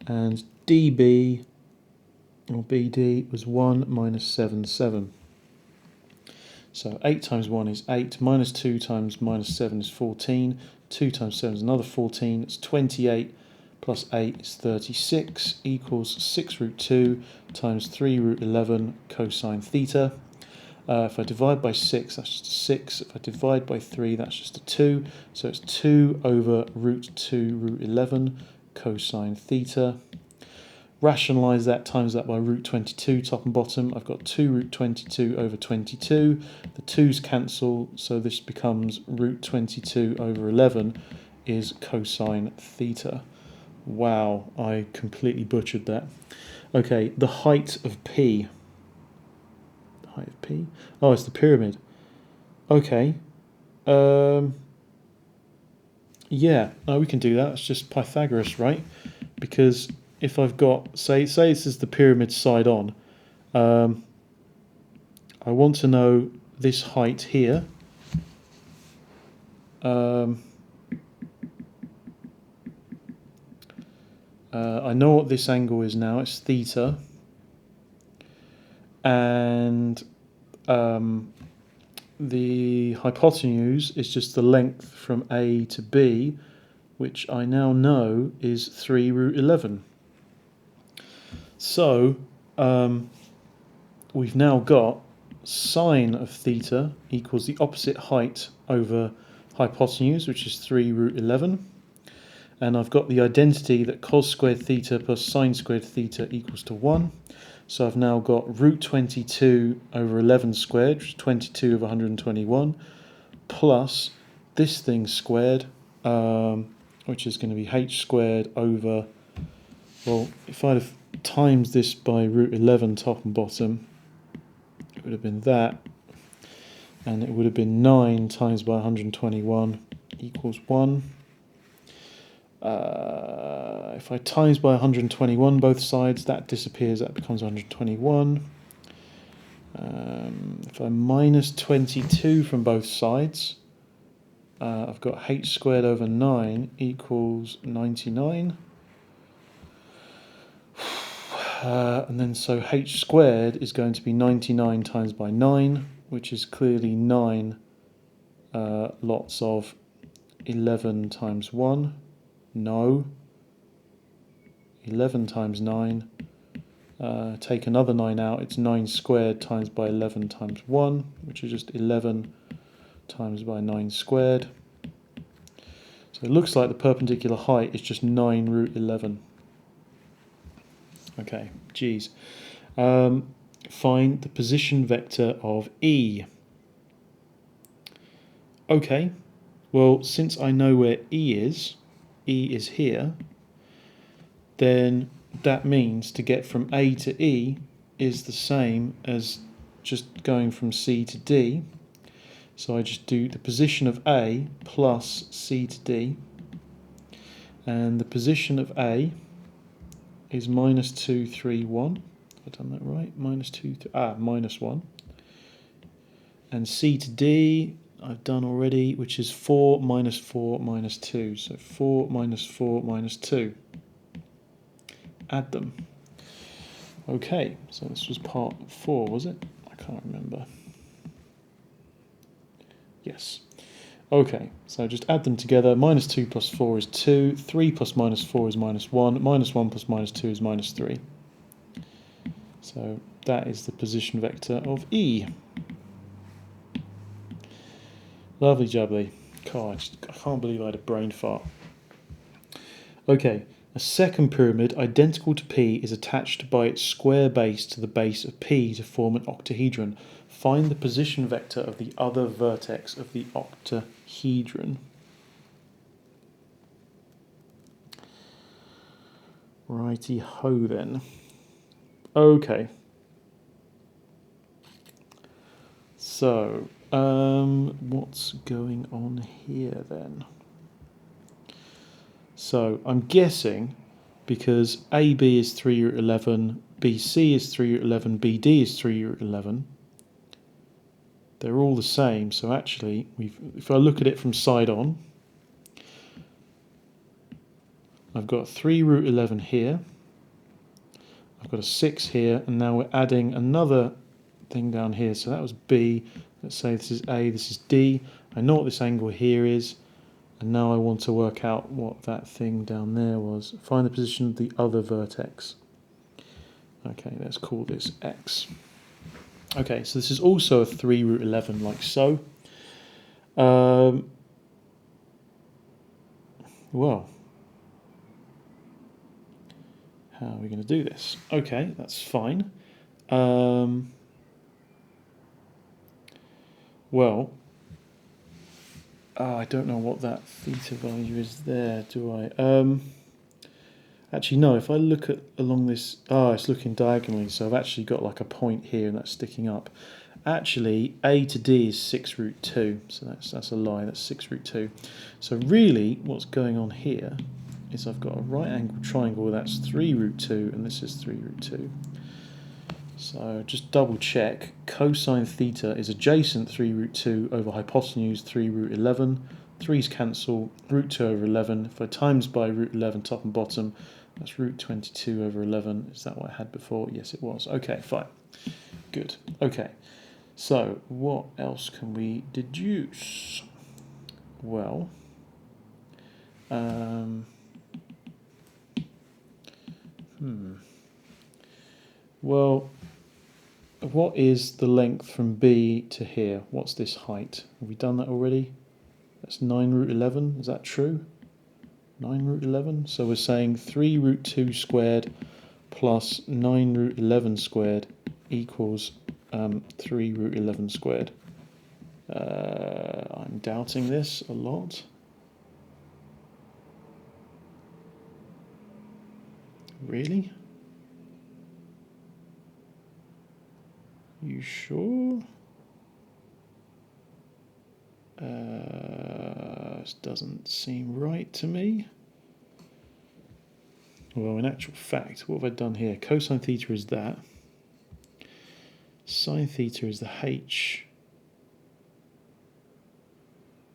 And DB, or BD, was 1 minus 7, 7. So 8 times 1 is 8, minus 2 times minus 7 is 14, 2 times 7 is another 14, it's 28, plus 8 is 36, equals 6 root 2 times 3 root 11 cosine theta. If I divide by 6, that's just a 6. If I divide by 3, that's just a 2. So it's 2 over root 2 root 11 cosine theta. Rationalise that, times that by root 22, top and bottom. I've got 2 root 22 over 22. The 2's cancel, so this becomes root 22 over 11 is cosine theta. Wow, I completely butchered that. Okay, the height of P. The height of P? Oh, it's the pyramid. Okay. Yeah, no, we can do that. It's just Pythagoras, right? Because if I've got, say this is the pyramid side on, I want to know this height here. I know what this angle is now. It's theta. And the hypotenuse is just the length from A to B, which I now know is 3 root 11. So we've now got sine of theta equals the opposite height over hypotenuse, which is 3 root 11. And I've got the identity that cos squared theta plus sine squared theta equals to 1. So I've now got root 22 over 11 squared, which is 22 over 121, plus this thing squared, which is going to be h squared over, well, if I'd have times this by root 11 top and bottom, it would have been that, and it would have been 9 times by 121 equals 1. If I times by 121 both sides, that disappears, that becomes 121. If I minus 22 from both sides, I've got h squared over 9 equals 99. And then so h squared is going to be 99 times by 9, which is clearly 9 lots of 11 times 1. No. 11 times 9. Take another 9 out, it's 9 squared times by 11 times 1, which is just 11 times by 9 squared. So it looks like the perpendicular height is just 9 root 11. Okay, geez. Find the position vector of E. Okay, well, since I know where E is here, then that means to get from A to E is the same as just going from C to D. So I just do the position of A plus C to D, and the position of A is minus 2, 3, 1. Have I done that right? Minus 2, minus 1. And C to D I've done already, which is 4 minus 4 minus 2. So 4 minus 4 minus 2. Add them. Okay, so this was part 4, was it? I can't remember. Yes. Okay, so just add them together. Minus 2 plus 4 is 2. 3 plus minus 4 is minus 1. Minus 1 plus minus 2 is minus 3. So that is the position vector of E. Lovely jubbly. God, I can't believe I had a brain fart. Okay, a second pyramid identical to P is attached by its square base to the base of P to form an octahedron. Find the position vector of the other vertex of the octahedron. Righty ho then. Okay. So, what's going on here then? So, I'm guessing because AB is 3 root 11, BC is 3 root 11, BD is 3 root 11, they're all the same. So actually, if I look at it from side on, I've got 3 root 11 here, I've got a 6 here, and now we're adding another thing down here. So that was B. Let's say this is A, this is D. I know what this angle here is, and now I want to work out what that thing down there was. Find the position of the other vertex. Okay, let's call this X. Okay, so this is also a 3 root 11, like so. Well, how are we going to do this? Okay, that's fine. Well, I don't know what that theta value is there, do I? Actually, no, if I look at along this, it's looking diagonally, so I've actually got like a point here and that's sticking up. Actually, a to d is 6 root 2, so that's a lie, that's 6 root 2. So really, what's going on here is I've got a right angled triangle, that's 3 root 2, and this is 3 root 2. So just double check, cosine theta is adjacent 3 root 2 over hypotenuse 3 root 11. 3's cancel, root 2 over 11. If I times by root 11 top and bottom, that's root 22 over 11. Is that what I had before? Yes, it was. Okay, fine. Good. Okay. So, what else can we deduce? Well, well, what is the length from B to here? What's this height? Have we done that already? That's 9 root 11. Is that true? 9 root 11. So we're saying 3 root 2 squared plus 9 root 11 squared equals 3 root 11 squared. I'm doubting this a lot. Really? You sure? This doesn't seem right to me. Well, in actual fact, what have I done here? Cosine theta is that. Sine theta is the h.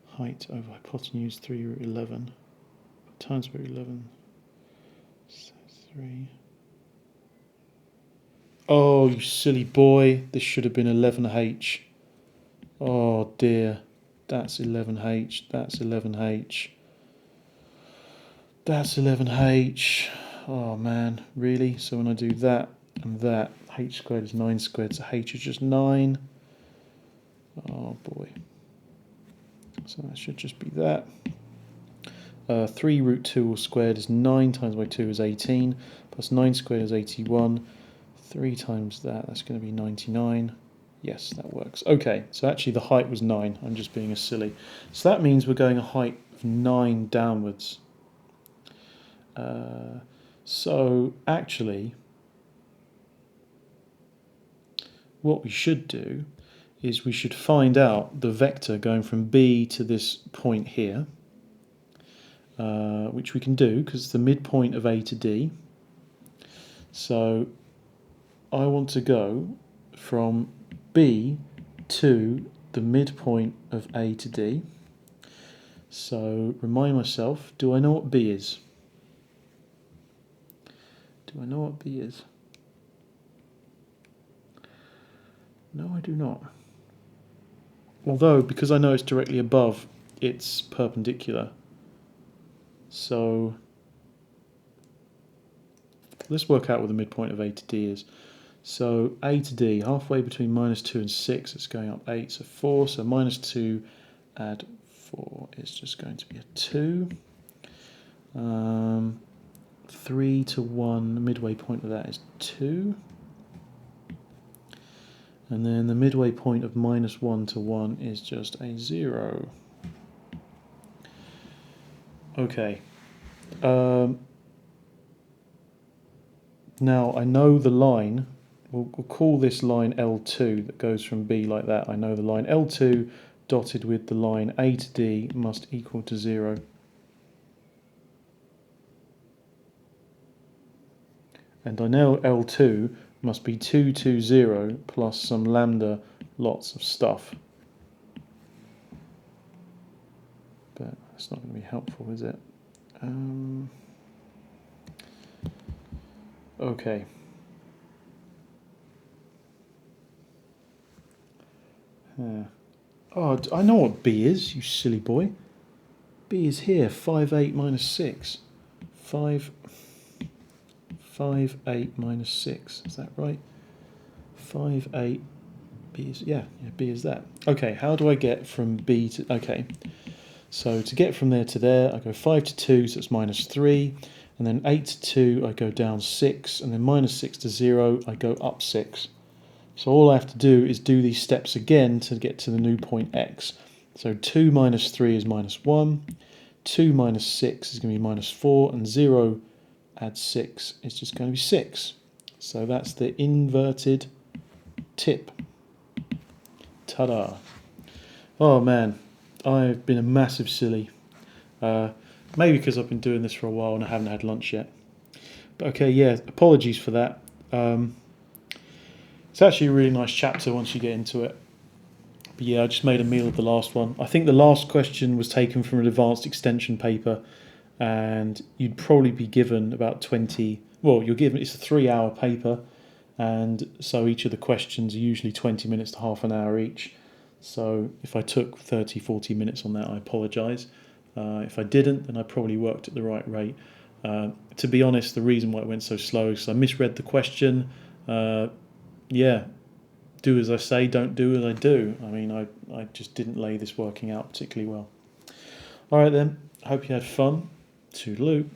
Height over hypotenuse 3 root 11 times root 11. So 3. Oh, you silly boy. This should have been 11h. Oh dear. That's 11h. That's 11h. That's 11h. Oh man, really? So when I do that and that, h squared is 9 squared, so h is just 9. Oh boy. So that should just be that. 3 root 2 all squared is 9 times by 2 is 18, plus 9 squared is 81. 3 times that, that's going to be 99. Yes, that works. Okay, so actually the height was 9. I'm just being a silly. So that means we're going a height of 9 downwards. So actually, what we should do is we should find out the vector going from B to this point here, which we can do because it's the midpoint of A to D. So I want to go from B to the midpoint of A to D. So remind myself, do I know what B is? Do I know what B is? No, I do not. Although, because I know it's directly above, it's perpendicular. So let's work out what the midpoint of A to D is. So A to D, halfway between minus 2 and 6, it's going up 8, so 4. So minus 2 add 4 is just going to be a 2. 3 to 1, the midway point of that is 2. And then the midway point of minus 1 to 1 is just a 0. Okay. Now I know the line, we'll call this line L2 that goes from B like that. I know the line L2 dotted with the line A to D must equal to 0. And I know L2 must be 2, 2, 0 plus some lambda lots of stuff. But that's not going to be helpful, is it? Okay. Oh, I know what B is, you silly boy. B is here, 5, 8 minus 6. 5, 8 minus 6, is that right? 5, 8, B is, yeah, B is that. Okay, how do I get from B to, okay. So to get from there to there, I go 5 to 2, so it's minus 3. And then 8 to 2, I go down 6. And then minus 6 to 0, I go up 6. So all I have to do is do these steps again to get to the new point x. So 2 minus 3 is minus 1. 2 minus 6 is going to be minus 4. And 0 add 6 is just going to be 6. So that's the inverted tip. Ta-da. Oh man, I've been a massive silly. Maybe because I've been doing this for a while and I haven't had lunch yet. But okay, yeah, apologies for that. It's actually a really nice chapter once you get into it. But yeah, I just made a meal of the last one. I think the last question was taken from an advanced extension paper, and you'd probably be given about 20. Well, you're given, it's a 3-hour paper, and so each of the questions are usually 20 minutes to half an hour each. So if I took 30, 40 minutes on that, I apologise. If I didn't, then I probably worked at the right rate. To be honest, the reason why it went so slow is I misread the question. Yeah, do as I say, don't do as I do. I mean, I just didn't lay this working out particularly well. All right then, hope you had fun. Toodaloo.